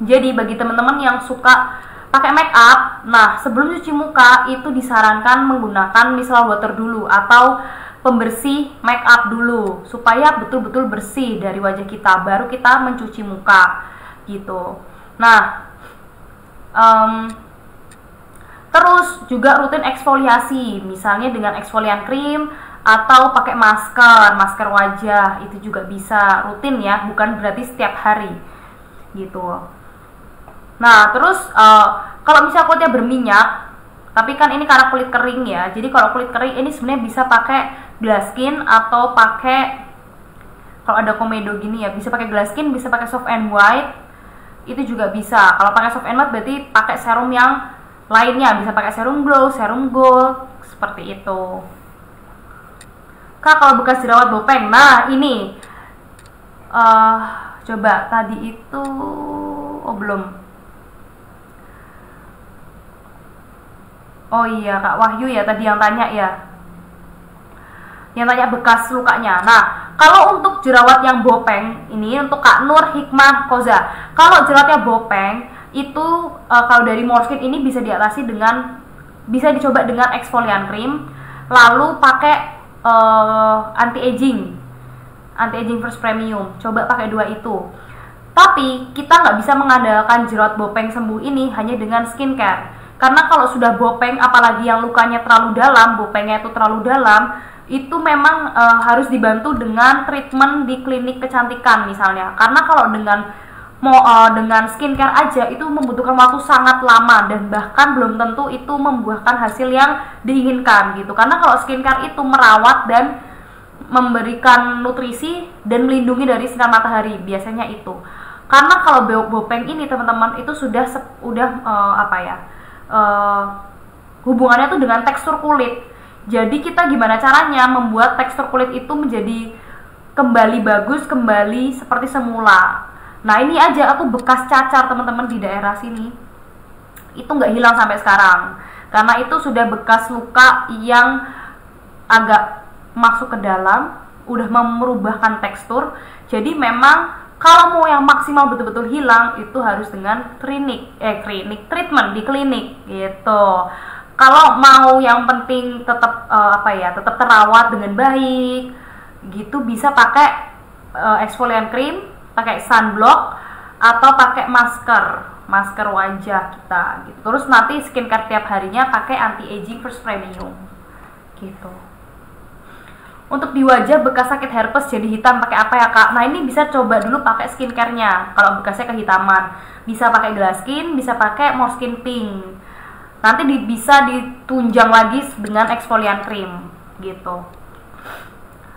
Jadi bagi teman-teman yang suka pakai make up, nah sebelum cuci muka itu disarankan menggunakan micellar water dulu atau pembersih make up dulu supaya betul-betul bersih dari wajah kita, baru kita mencuci muka gitu. Nah, terus juga rutin eksfoliasi, misalnya dengan eksfolian krim atau pakai masker wajah, itu juga bisa rutin ya, bukan berarti setiap hari gitu. Nah, terus kalau misalnya kulitnya berminyak, tapi kan ini karena kulit kering ya, jadi kalau kulit kering ini sebenarnya bisa pakai glass skin atau pakai, kalau ada komedo gini ya, bisa pakai glass skin, bisa pakai soft and white, itu juga bisa. Kalau pakai soft and white berarti pakai serum yang lainnya, bisa pakai serum glow, serum gold, seperti itu. Kak, kalau bekas jerawat bopeng, nah ini coba tadi itu belum. Oh iya, Kak Wahyu ya tadi yang tanya ya, yang tanya bekas lukanya. Nah, kalau untuk jerawat yang bopeng ini untuk Kak Nur Hikmah Koza, kalau jerawatnya bopeng itu kalau dari Morskin ini bisa diatasi dengan, bisa dicoba dengan eksfolian krim, lalu pakai anti aging first premium, coba pakai dua itu. Tapi kita nggak bisa mengandalkan jerawat bopeng sembuh ini hanya dengan skincare, karena kalau sudah bopeng, apalagi yang lukanya terlalu dalam, bopengnya itu terlalu dalam, itu memang harus dibantu dengan treatment di klinik kecantikan misalnya. Karena kalau dengan skincare aja itu membutuhkan waktu sangat lama dan bahkan belum tentu itu membuahkan hasil yang diinginkan gitu. Karena kalau skincare itu merawat dan memberikan nutrisi dan melindungi dari sinar matahari biasanya itu. Karena kalau bopeng ini teman-teman itu sudah hubungannya tuh dengan tekstur kulit. Jadi kita gimana caranya membuat tekstur kulit itu menjadi kembali bagus, kembali seperti semula. Nah, ini aja aku bekas cacar teman-teman di daerah sini, itu nggak hilang sampai sekarang, karena itu sudah bekas luka yang agak masuk ke dalam, udah merubahkan tekstur. Jadi memang kalau mau yang maksimal betul-betul hilang itu harus dengan treatment di klinik gitu. Kalau mau yang penting tetap tetap terawat dengan baik gitu, bisa pakai eksfolian krim, pakai sunblock atau pakai masker wajah kita gitu. Terus nanti skincare tiap harinya pakai anti aging first premium gitu. Untuk di wajah bekas sakit herpes jadi hitam pakai apa ya Kak? Nah, ini bisa coba dulu pakai skincare-nya. Kalau bekasnya kehitaman, bisa pakai glass skin, bisa pakai Morskin Pink. Nanti bisa ditunjang lagi dengan eksfolian krim gitu.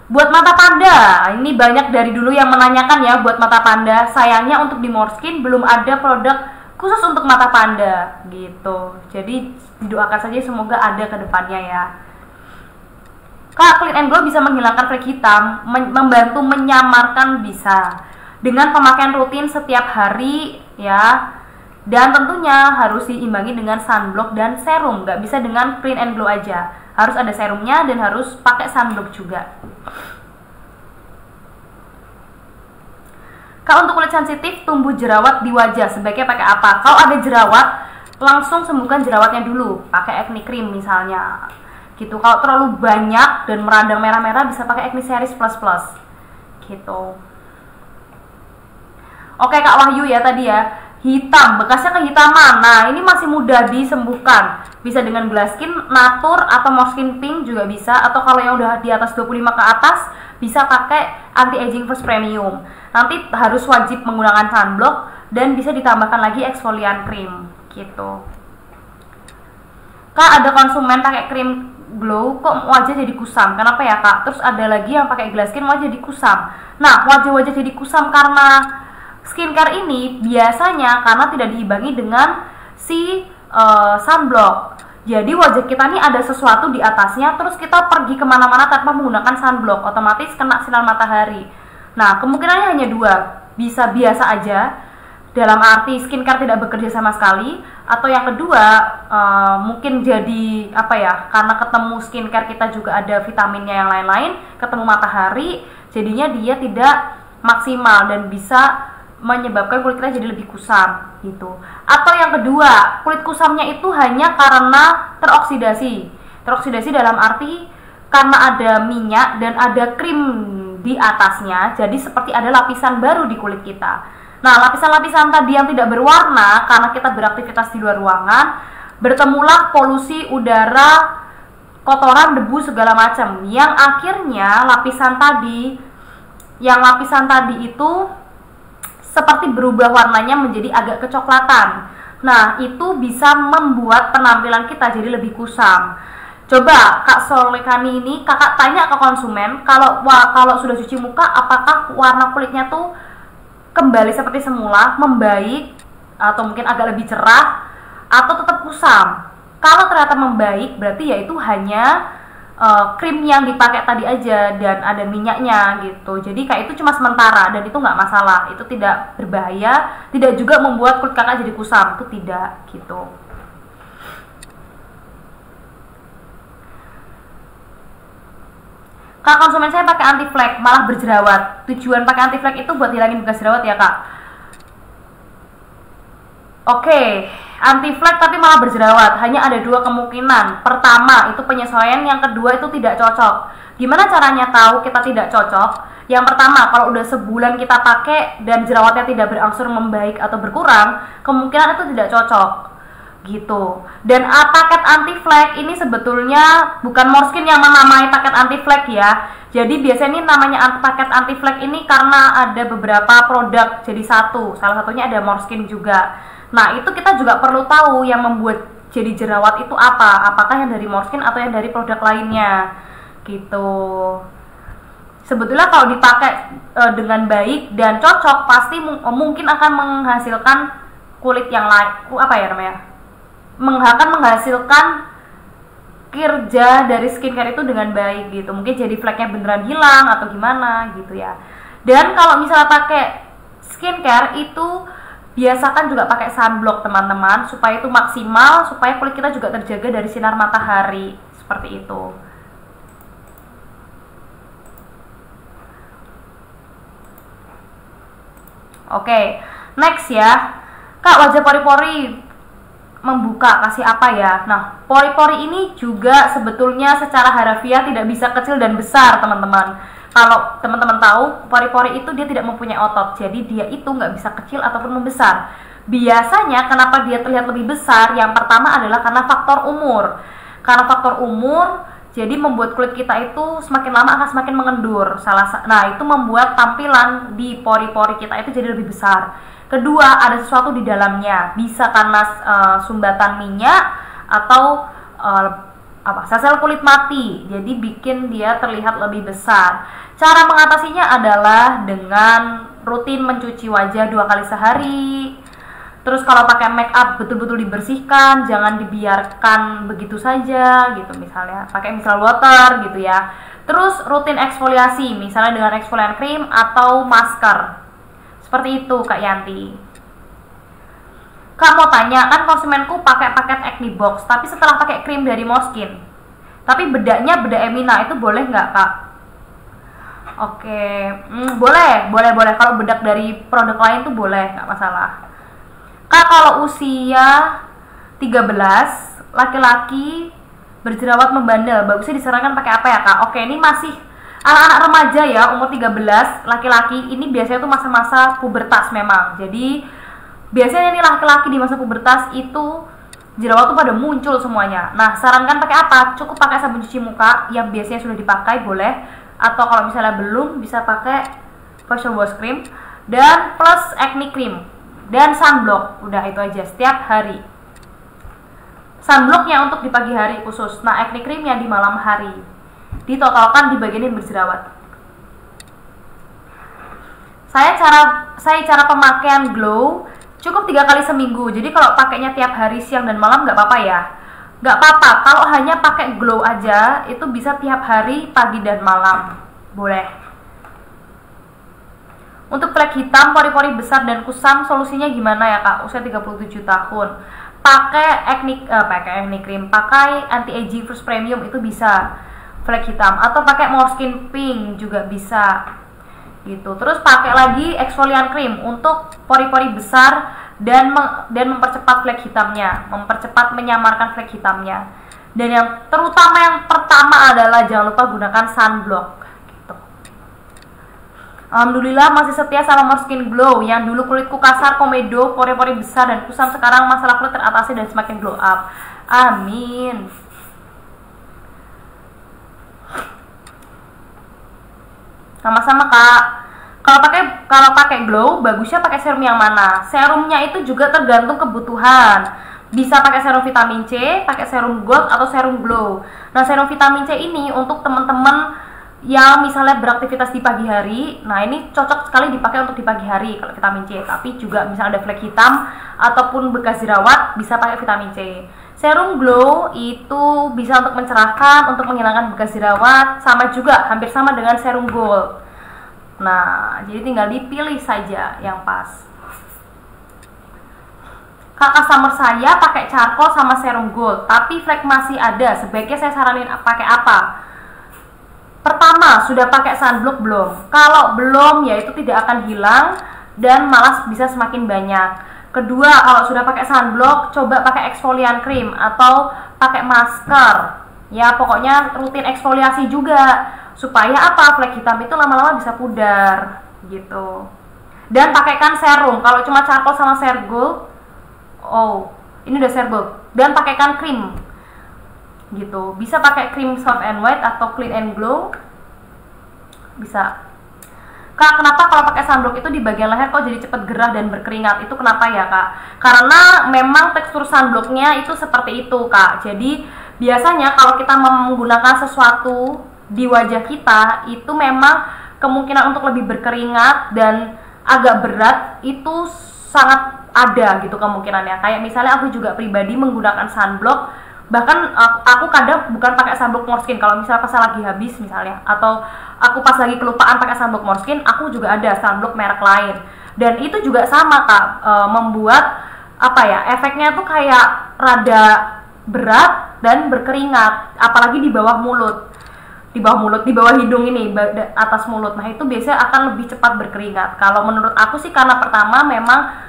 Buat mata panda, ini banyak dari dulu yang menanyakan ya buat mata panda. Sayangnya untuk di Morskin belum ada produk khusus untuk mata panda gitu. Jadi didoakan saja semoga ada ke depannya ya. Kak, Clean and Glow bisa menghilangkan flek hitam, membantu menyamarkan bisa. Dengan pemakaian rutin setiap hari ya. Dan tentunya harus diimbangi dengan sunblock dan serum, nggak bisa dengan clean and glow aja. Harus ada serumnya dan harus pakai sunblock juga. Kalau untuk kulit sensitif, tumbuh jerawat di wajah, sebaiknya pakai apa? Kalau ada jerawat, langsung sembuhkan jerawatnya dulu, pakai acne cream misalnya. Gitu. Kalau terlalu banyak dan meradang merah-merah, bisa pakai acne series plus plus. Gitu. Oke Kak Wahyu ya tadi ya. Hitam, bekasnya kehitaman. Nah, ini masih mudah disembuhkan. Bisa dengan glass skin, natur, atau Morskin Pink juga bisa. Atau kalau yang udah di atas 25 ke atas, bisa pakai anti-aging first premium. Nanti harus wajib menggunakan sunblock dan bisa ditambahkan lagi exfoliant cream gitu. Kak, ada konsumen pakai krim glow kok wajah jadi kusam. Kenapa ya Kak? Terus ada lagi yang pakai glass skin wajah jadi kusam. Nah, wajah-wajah jadi kusam karena skincare ini biasanya karena tidak diimbangi dengan si sunblock. Jadi wajah kita nih ada sesuatu di atasnya, terus kita pergi kemana-mana tanpa menggunakan sunblock, otomatis kena sinar matahari. Nah, kemungkinannya hanya dua, bisa biasa aja, dalam arti skincare tidak bekerja sama sekali, atau yang kedua mungkin jadi apa ya, karena ketemu skincare kita juga ada vitaminnya yang lain-lain, ketemu matahari, jadinya dia tidak maksimal dan bisa menyebabkan kulit kita jadi lebih kusam gitu. Atau yang kedua, kulit kusamnya itu hanya karena teroksidasi. Teroksidasi dalam arti karena ada minyak dan ada krim di atasnya, jadi seperti ada lapisan baru di kulit kita. Nah, lapisan-lapisan tadi yang tidak berwarna karena kita beraktivitas di luar ruangan, bertemulah polusi udara, kotoran, debu segala macam, yang akhirnya lapisan tadi itu seperti berubah warnanya menjadi agak kecoklatan. Nah, itu bisa membuat penampilan kita jadi lebih kusam. Coba Kak Solekani ini, kakak tanya ke konsumen, kalau sudah cuci muka, apakah warna kulitnya tuh kembali seperti semula, membaik, atau mungkin agak lebih cerah, atau tetap kusam. Kalau ternyata membaik, berarti ya itu hanya krim yang dipakai tadi aja dan ada minyaknya gitu. Jadi kayak itu cuma sementara dan itu nggak masalah, itu tidak berbahaya, tidak juga membuat kulit kakak jadi kusam, itu tidak gitu. Kak, konsumen saya pakai anti flek malah berjerawat. Tujuan pakai anti flek itu buat hilangin bekas jerawat ya Kak? Oke, anti flek tapi malah berjerawat. Hanya ada dua kemungkinan. Pertama, itu penyesuaian. Yang kedua, itu tidak cocok. Gimana caranya tahu kita tidak cocok? Yang pertama, kalau udah sebulan kita pakai dan jerawatnya tidak berangsur membaik atau berkurang, kemungkinan itu tidak cocok. Gitu. Dan paket anti flek ini sebetulnya bukan Morskin yang menamai paket anti flek ya. Jadi biasanya ini namanya paket anti flek ini karena ada beberapa produk jadi satu. Salah satunya ada Morskin juga. Nah, itu kita juga perlu tahu yang membuat jadi jerawat itu apa. Apakah yang dari Morskin atau yang dari produk lainnya. Gitu. Sebetulnya kalau dipakai dengan baik dan cocok, pasti mungkin akan menghasilkan kulit yang lain. Apa ya namanya? Akan menghasilkan kerja dari skincare itu dengan baik gitu. Mungkin jadi fleknya beneran hilang atau gimana gitu ya. Dan kalau misalnya pakai skincare itu biasakan juga pakai sunblock teman-teman, supaya itu maksimal, supaya kulit kita juga terjaga dari sinar matahari, seperti itu. Oke, next ya. Kak, wajah pori-pori membuka, kasih apa ya? Nah, pori-pori ini juga sebetulnya secara harafiah tidak bisa kecil dan besar teman-teman. Kalau teman-teman tahu, pori-pori itu dia tidak mempunyai otot, jadi dia itu nggak bisa kecil ataupun membesar. Biasanya kenapa dia terlihat lebih besar? Yang pertama adalah karena faktor umur. Karena faktor umur, jadi membuat kulit kita itu semakin lama akan semakin mengendur. Nah, itu membuat tampilan di pori-pori kita itu jadi lebih besar. Kedua, ada sesuatu di dalamnya. Bisa karena sumbatan minyak atau sel kulit mati, jadi bikin dia terlihat lebih besar. Cara mengatasinya adalah dengan rutin mencuci wajah 2 kali sehari. Terus kalau pakai make up betul-betul dibersihkan, jangan dibiarkan begitu saja gitu, misalnya pakai micellar water gitu ya. Terus rutin eksfoliasi, misalnya dengan exfoliant cream atau masker. Seperti itu Kak Yanti. Kak mau tanya, kan konsumenku pakai paket acne box, tapi setelah pakai krim dari Morskin, tapi bedanya beda Emina, itu boleh nggak Kak? Oke, boleh. Kalau bedak dari produk lain tuh boleh, nggak masalah. Kak, kalau usia 13, laki-laki berjerawat membandel, bagusnya disarankan pakai apa ya Kak? Oke, ini masih anak-anak remaja ya, umur 13, laki-laki. Ini biasanya tuh masa-masa pubertas memang. Jadi biasanya nih laki-laki di masa pubertas itu jerawat tuh pada muncul semuanya. Nah, sarankan pakai apa? Cukup pakai sabun cuci muka yang biasanya sudah dipakai, boleh. Atau kalau misalnya belum, bisa pakai facial wash cream dan plus acne cream dan sunblock. Udah itu aja setiap hari. Sunblocknya untuk di pagi hari khusus. Nah, acne creamnya di malam hari. Ditotalkan di bagian yang berjerawat. Saya cara pemakaian glow cukup 3 kali seminggu. Jadi kalau pakainya tiap hari siang dan malam nggak apa-apa ya. Nggak apa-apa. Kalau hanya pakai glow aja itu bisa tiap hari pagi dan malam. Boleh. Untuk flek hitam, pori-pori besar dan kusam, solusinya gimana ya Kak? Usia 37 tahun. Pakai acne cream, pakai anti aging first premium itu bisa flek hitam, atau pakai Morskin pink juga bisa gitu. Terus pakai lagi exfoliant cream untuk pori-pori besar dan mempercepat flek hitamnya, mempercepat menyamarkan flek hitamnya. Dan yang terutama yang pertama adalah jangan lupa gunakan sunblock gitu. Alhamdulillah masih setia sama Morskin Glow. Yang dulu kulitku kasar, komedo, pori-pori besar dan kusam, sekarang masalah kulit teratasi dan semakin glow up. Amin. Sama-sama Kak. Kalau pakai glow, bagusnya pakai serum yang mana? Serumnya itu juga tergantung kebutuhan. Bisa pakai serum vitamin C, pakai serum gold atau serum glow. Nah, serum vitamin C ini untuk teman-teman yang misalnya beraktivitas di pagi hari. Nah, ini cocok sekali dipakai untuk di pagi hari kalau vitamin C. Tapi juga misalnya ada flek hitam ataupun bekas jerawat, bisa pakai vitamin C. Serum glow itu bisa untuk mencerahkan, untuk menghilangkan bekas jerawat, sama juga hampir sama dengan serum gold. Nah, jadi tinggal dipilih saja yang pas. Kakak summer saya pakai charcoal sama serum gold, tapi flek masih ada. Sebaiknya saya saranin pakai apa? Pertama, sudah pakai sunblock belum? Kalau belum, ya itu tidak akan hilang dan malah bisa semakin banyak. Kedua, kalau sudah pakai sunblock, coba pakai exfoliant cream atau pakai masker. Ya, pokoknya rutin eksfoliasi juga supaya apa? Flek hitam itu lama-lama bisa pudar gitu. Dan pakaikan serum. Kalau cuma charcoal sama serum gold, ini udah serum gold. Dan pakaikan krim gitu. Bisa pakai krim soft and white atau clean and glow, bisa. Kak, kenapa kalau pakai sunblock itu di bagian leher kok jadi cepet gerah dan berkeringat? Itu kenapa ya Kak? Karena memang tekstur sunblocknya itu seperti itu Kak. Jadi biasanya kalau kita menggunakan sesuatu di wajah kita, itu memang kemungkinan untuk lebih berkeringat dan agak berat itu sangat ada gitu kemungkinannya. Kayak misalnya aku juga pribadi menggunakan sunblock, bahkan aku kadang bukan pakai sunblock Morskin. Kalau misalnya pas lagi habis misalnya, atau aku pas lagi kelupaan pakai sunblock Morskin, aku juga ada sunblock merek lain. Dan itu juga sama Kak, membuat efeknya tuh kayak rada berat dan berkeringat, apalagi di bawah mulut, di bawah hidung ini, atas mulut. Nah, itu biasanya akan lebih cepat berkeringat. Kalau menurut aku sih karena pertama memang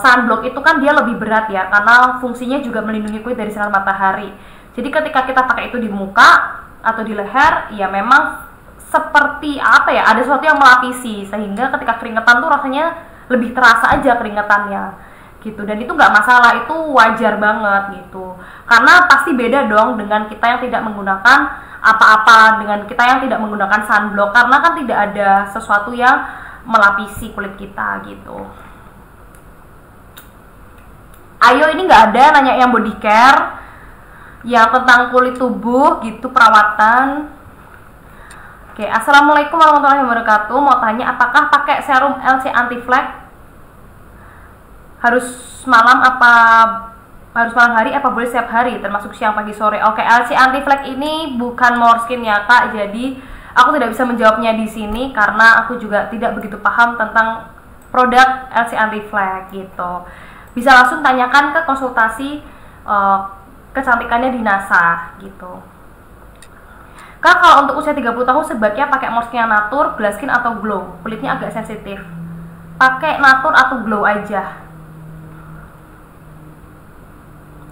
sunblock itu kan dia lebih berat ya, karena fungsinya juga melindungi kulit dari sinar matahari. Jadi ketika kita pakai itu di muka atau di leher, ya memang seperti ada sesuatu yang melapisi, sehingga ketika keringetan tuh rasanya lebih terasa aja keringetannya gitu. Dan itu nggak masalah, itu wajar banget gitu, karena pasti beda dong dengan kita yang tidak menggunakan apa-apa, dengan kita yang tidak menggunakan sunblock, karena kan tidak ada sesuatu yang melapisi kulit kita gitu. Ayo, ini nggak ada nanya yang body care, yang tentang kulit tubuh gitu, perawatan. Oke, assalamualaikum warahmatullahi wabarakatuh. Mau tanya, apakah pakai serum LC anti flek harus malam hari apa boleh setiap hari, termasuk siang, pagi, sore? Oke, LC anti flek ini bukan Morskin ya Kak, jadi aku tidak bisa menjawabnya di sini karena aku juga tidak begitu paham tentang produk LC anti flek gitu. bisa langsung tanyakan ke konsultasi kecantikannya di NASA gitu. Kak, kalau untuk usia 30 tahun sebaiknya pakai Morskin yang natur, glass skin atau glow? Kulitnya agak sensitif. Pakai natur atau glow aja.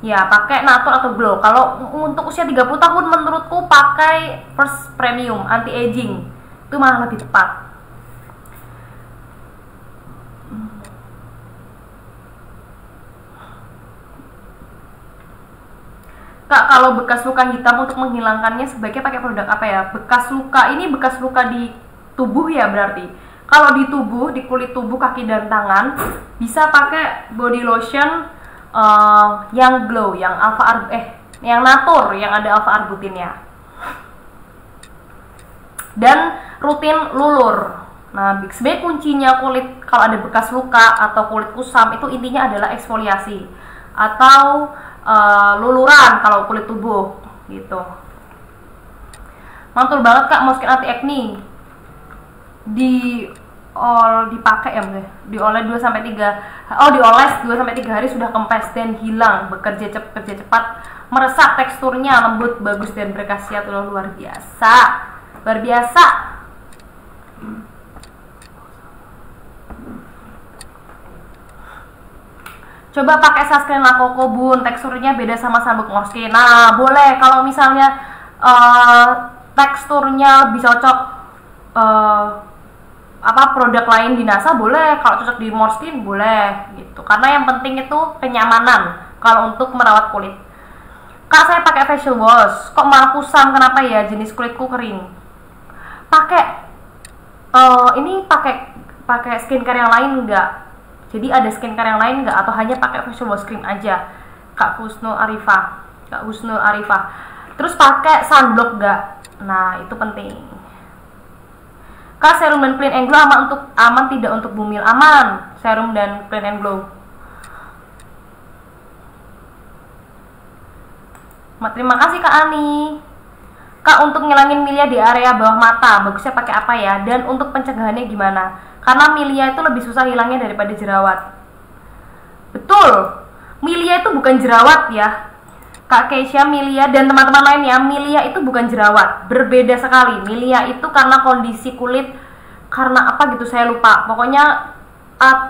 Ya, pakai natur atau glow. Kalau untuk usia 30 tahun menurutku pakai First Premium anti aging. Itu malah lebih tepat. Kak, kalau bekas luka hitam untuk menghilangkannya sebaiknya pakai produk apa ya? Bekas luka ini bekas luka di tubuh ya berarti. Kalau di tubuh, di kulit tubuh, kaki dan tangan bisa pakai body lotion yang glow, yang yang natur, yang ada alpha arbutinnya. Dan rutin lulur. Nah, sebenarnya kuncinya kulit kalau ada bekas luka atau kulit kusam itu intinya adalah eksfoliasi atau luluran kalau kulit tubuh gitu. Mantul banget Kak, Morskin anti acne. Dipakai ya, dioles 2 sampai 3 hari sudah kempes dan hilang, bekerja cepat, meresap, teksturnya lembut, bagus dan berkhasiat, luar biasa. Luar biasa. Coba pakai sunscreen La Coco Bun, teksturnya beda sama sunblock Morskin. Nah, boleh kalau misalnya teksturnya lebih cocok produk lain di NASA boleh, kalau cocok di Morskin boleh gitu. Karena yang penting itu kenyamanan kalau untuk merawat kulit. Kak, saya pakai facial wash, kok malah kusam, kenapa ya? Jenis kulitku kering. Pakai pakai skincare yang lain enggak? Jadi ada skincare yang lain nggak atau hanya pakai facial wash cream aja? Kak Husnul Arifah. Terus pakai sunblock nggak? Nah, itu penting. Kak, serum dan clean and glow aman tidak untuk bumil? Aman. Serum dan clean and glow. Terima kasih Kak Ani. Kak, untuk ngilangin milia di area bawah mata bagusnya pakai apa ya? Dan untuk pencegahannya gimana? Karena milia itu lebih susah hilangnya daripada jerawat. Betul, milia itu bukan jerawat ya Kak Keisha. Milia dan teman-teman lainnya, milia itu bukan jerawat, berbeda sekali. Milia itu karena kondisi kulit, karena apa gitu saya lupa. Pokoknya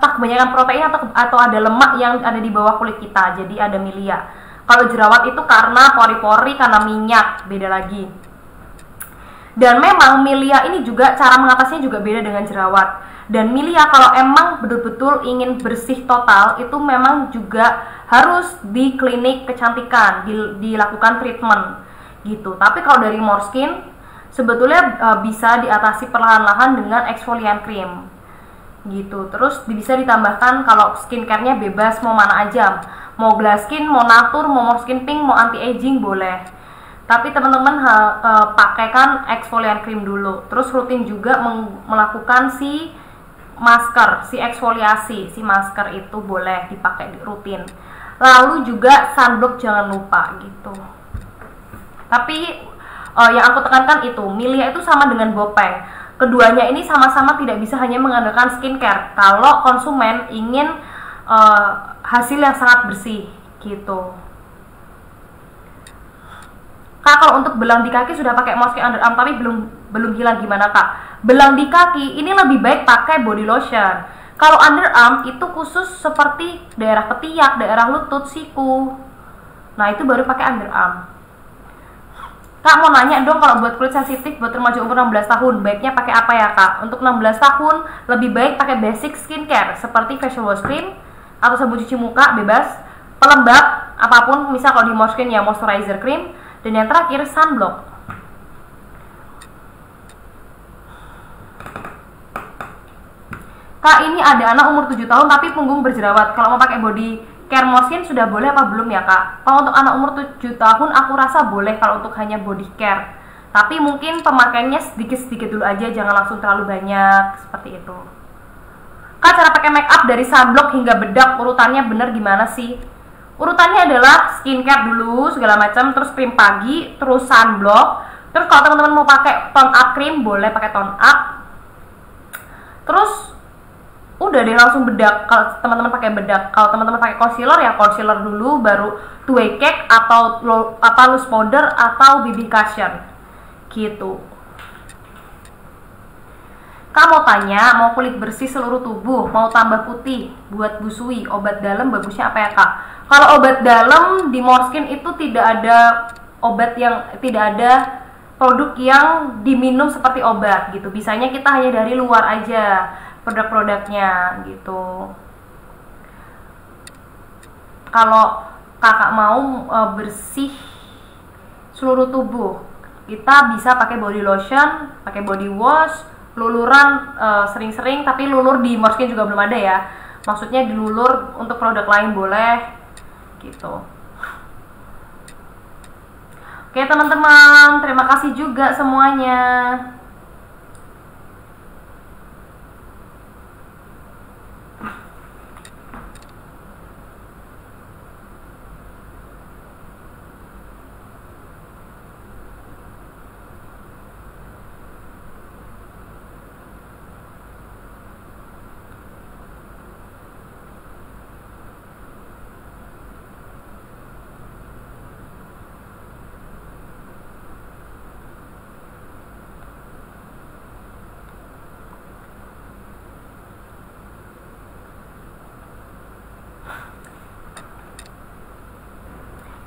kebanyakan protein atau ada lemak yang ada di bawah kulit kita, jadi ada milia. Kalau jerawat itu karena pori-pori, karena minyak, beda lagi. Dan memang milia ini juga cara mengatasinya juga beda dengan jerawat. Dan milia kalau emang betul-betul ingin bersih total itu memang juga harus di klinik kecantikan dilakukan treatment gitu. Tapi kalau dari Morskin sebetulnya bisa diatasi perlahan-lahan dengan exfoliant cream gitu. Terus bisa ditambahkan kalau skincare-nya bebas mau mana aja, mau glass skin, mau natur, mau Morskin pink, mau anti aging boleh. Tapi teman-teman pakaikan exfoliant cream dulu. Terus rutin juga melakukan si eksfoliasi, si masker itu boleh dipakai rutin. Lalu juga sunblock jangan lupa gitu. Tapi yang aku tekankan itu, milia itu sama dengan bopeng. Keduanya ini sama-sama tidak bisa hanya mengandalkan skincare kalau konsumen ingin hasil yang sangat bersih gitu. Kak, kalau untuk belang di kaki sudah pakai Morskin underarm tapi belum hilang, gimana Kak? Belang di kaki ini lebih baik pakai body lotion. Kalau underarm itu khusus seperti daerah ketiak, daerah lutut, siku. Nah, itu baru pakai underarm. Kak, mau nanya dong, kalau buat kulit sensitif buat remaja umur 16 tahun baiknya pakai apa ya Kak? Untuk 16 tahun lebih baik pakai basic skincare seperti facial wash cream atau sabun cuci muka bebas, pelembab apapun, misal kalau di Morskin ya moisturizer cream, dan yang terakhir sunblock. Kak, ini ada anak umur 7 tahun tapi punggung berjerawat. Kalau mau pakai body care Morskin sudah boleh apa belum ya Kak? Kalau untuk anak umur 7 tahun aku rasa boleh kalau untuk hanya body care. Tapi mungkin pemakaiannya sedikit-sedikit dulu aja, jangan langsung terlalu banyak seperti itu. Kak, cara pakai make up dari sunblock hingga bedak urutannya bener gimana sih? Urutannya adalah skincare dulu segala macam, terus krim pagi, terus sunblock. Terus kalau teman-teman mau pakai tone up cream boleh pakai tone up. Terus udah deh langsung bedak. Kalau teman-teman pakai bedak, kalau teman-teman pakai concealer ya concealer dulu, baru two-way cake atau loose powder atau BB cushion gitu. Kamu tanya mau kulit bersih seluruh tubuh, mau tambah putih, buat busui, obat dalam bagusnya apa ya kak? Kalau obat dalam di Morskin itu tidak ada obat yang, tidak ada produk yang diminum seperti obat gitu. Bisanya kita hanya dari luar aja produk-produknya gitu. Kalau kakak mau bersih seluruh tubuh, kita bisa pakai body lotion, pakai body wash, luluran sering-sering, tapi lulur di Morskin juga belum ada ya. Maksudnya dilulur untuk produk lain boleh gitu. Oke teman-teman, terima kasih juga semuanya.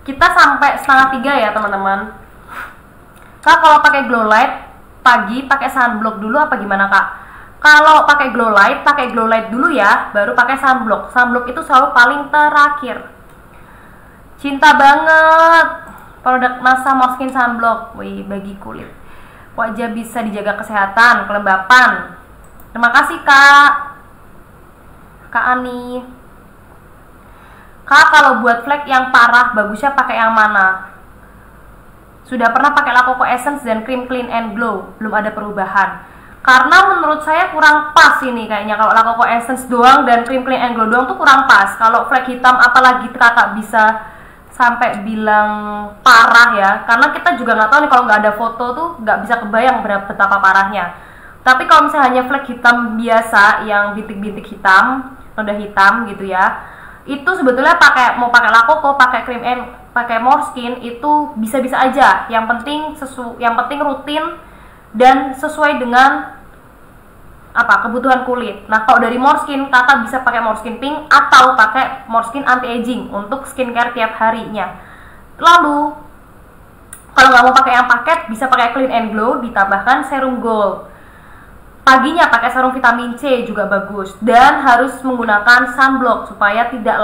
Kita sampai 2:30 ya teman-teman. Kak, kalau pakai glow light pagi pakai sunblock dulu apa gimana kak? Kalau pakai glow light dulu ya, baru pakai sunblock. Sunblock itu selalu paling terakhir. Cinta banget produk NASA Morskin Sunblock. Wih, bagi kulit wajah bisa dijaga kesehatan, kelembapan. Terima kasih Kak Ani. Kak, kalau buat flek yang parah bagusnya pakai yang mana? Sudah pernah pakai La Coco Essence dan krim Clean and Glow, belum ada perubahan. Karena menurut saya kurang pas ini kayaknya, kalau La Coco Essence doang dan krim Clean and Glow doang tuh kurang pas. Kalau flek hitam apalagi kakak bisa sampai bilang parah ya, karena kita juga nggak tahu nih, kalau nggak ada foto tuh nggak bisa kebayang betapa parahnya. Tapi kalau misalnya hanya flek hitam biasa yang bintik-bintik hitam, noda hitam gitu ya, itu sebetulnya mau pakai La Coco, pakai krim pakai Morskin itu bisa-bisa aja. Yang penting rutin dan sesuai dengan kebutuhan kulit. Nah, kalau dari Morskin kakak bisa pakai Morskin Pink atau pakai Morskin anti aging untuk skincare tiap harinya. Lalu kalau nggak mau pakai yang paket, bisa pakai Clean and Glow ditambahkan serum gold. Paginya pakai serum vitamin C juga bagus, dan harus menggunakan sunblock supaya tidak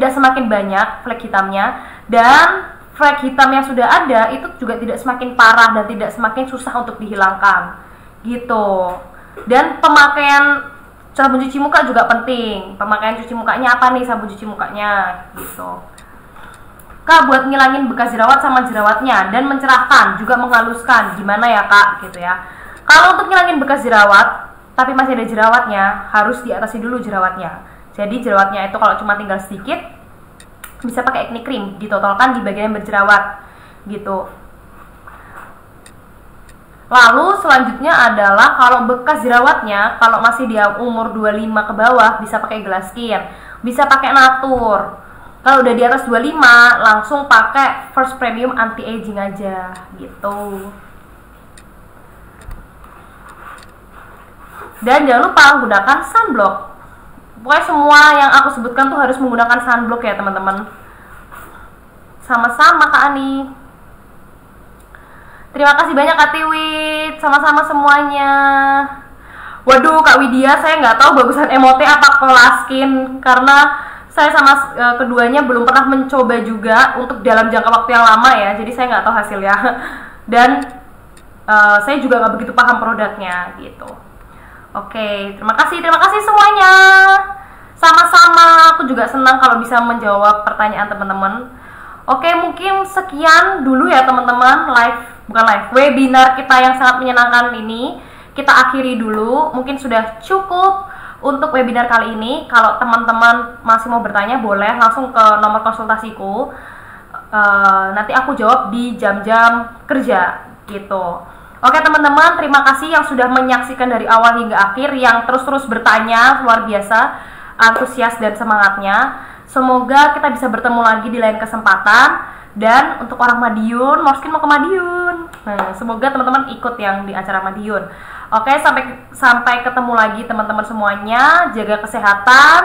semakin banyak flek hitamnya, dan flek hitam yang sudah ada itu juga tidak semakin parah dan tidak semakin susah untuk dihilangkan gitu. Dan pemakaian sabun cuci muka juga penting. Pemakaian cuci mukanya apa nih, sabun cuci mukanya gitu. Kak, buat ngilangin bekas jerawat sama jerawatnya dan mencerahkan juga menghaluskan, gimana ya kak gitu ya. Kalau untuk ngilangin bekas jerawat tapi masih ada jerawatnya, harus diatasi dulu jerawatnya. Jadi jerawatnya itu kalau cuma tinggal sedikit, bisa pakai acne cream, ditotolkan di bagian yang berjerawat gitu. Lalu selanjutnya adalah kalau bekas jerawatnya, kalau masih di umur 25 ke bawah, bisa pakai Glass Skin, bisa pakai Natur. Kalau udah di atas 25, langsung pakai First Premium Anti Aging aja gitu. Dan jangan lupa gunakan sunblock. Pokoknya semua yang aku sebutkan tuh harus menggunakan sunblock ya teman-teman. Sama-sama Kak Ani. Terima kasih banyak Kak Tiwit. Sama-sama semuanya. Waduh Kak Widya, saya nggak tahu bagusan emote apa Kolaskin, karena saya sama keduanya belum pernah mencoba juga untuk dalam jangka waktu yang lama ya. Jadi saya nggak tahu hasilnya. Dan saya juga nggak begitu paham produknya gitu. Oke, terima kasih semuanya. Sama-sama, aku juga senang kalau bisa menjawab pertanyaan teman-teman. Oke, mungkin sekian dulu ya teman-teman, webinar kita yang sangat menyenangkan ini. Kita akhiri dulu, mungkin sudah cukup untuk webinar kali ini. Kalau teman-teman masih mau bertanya, boleh langsung ke nomor konsultasiku. Nanti aku jawab di jam-jam kerja gitu. Oke teman-teman, terima kasih yang sudah menyaksikan dari awal hingga akhir, yang terus-terus bertanya, luar biasa antusias dan semangatnya. Semoga kita bisa bertemu lagi di lain kesempatan. Dan untuk orang Madiun, Morskin mau ke Madiun. Nah, semoga teman-teman ikut yang di acara Madiun. Oke, sampai ketemu lagi teman-teman semuanya. Jaga kesehatan,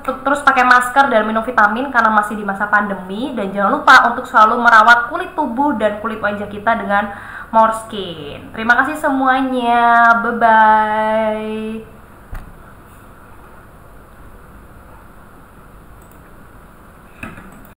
terus pakai masker dan minum vitamin karena masih di masa pandemi. Dan jangan lupa untuk selalu merawat kulit tubuh dan kulit wajah kita dengan Morskin. Terima kasih semuanya. Bye-bye.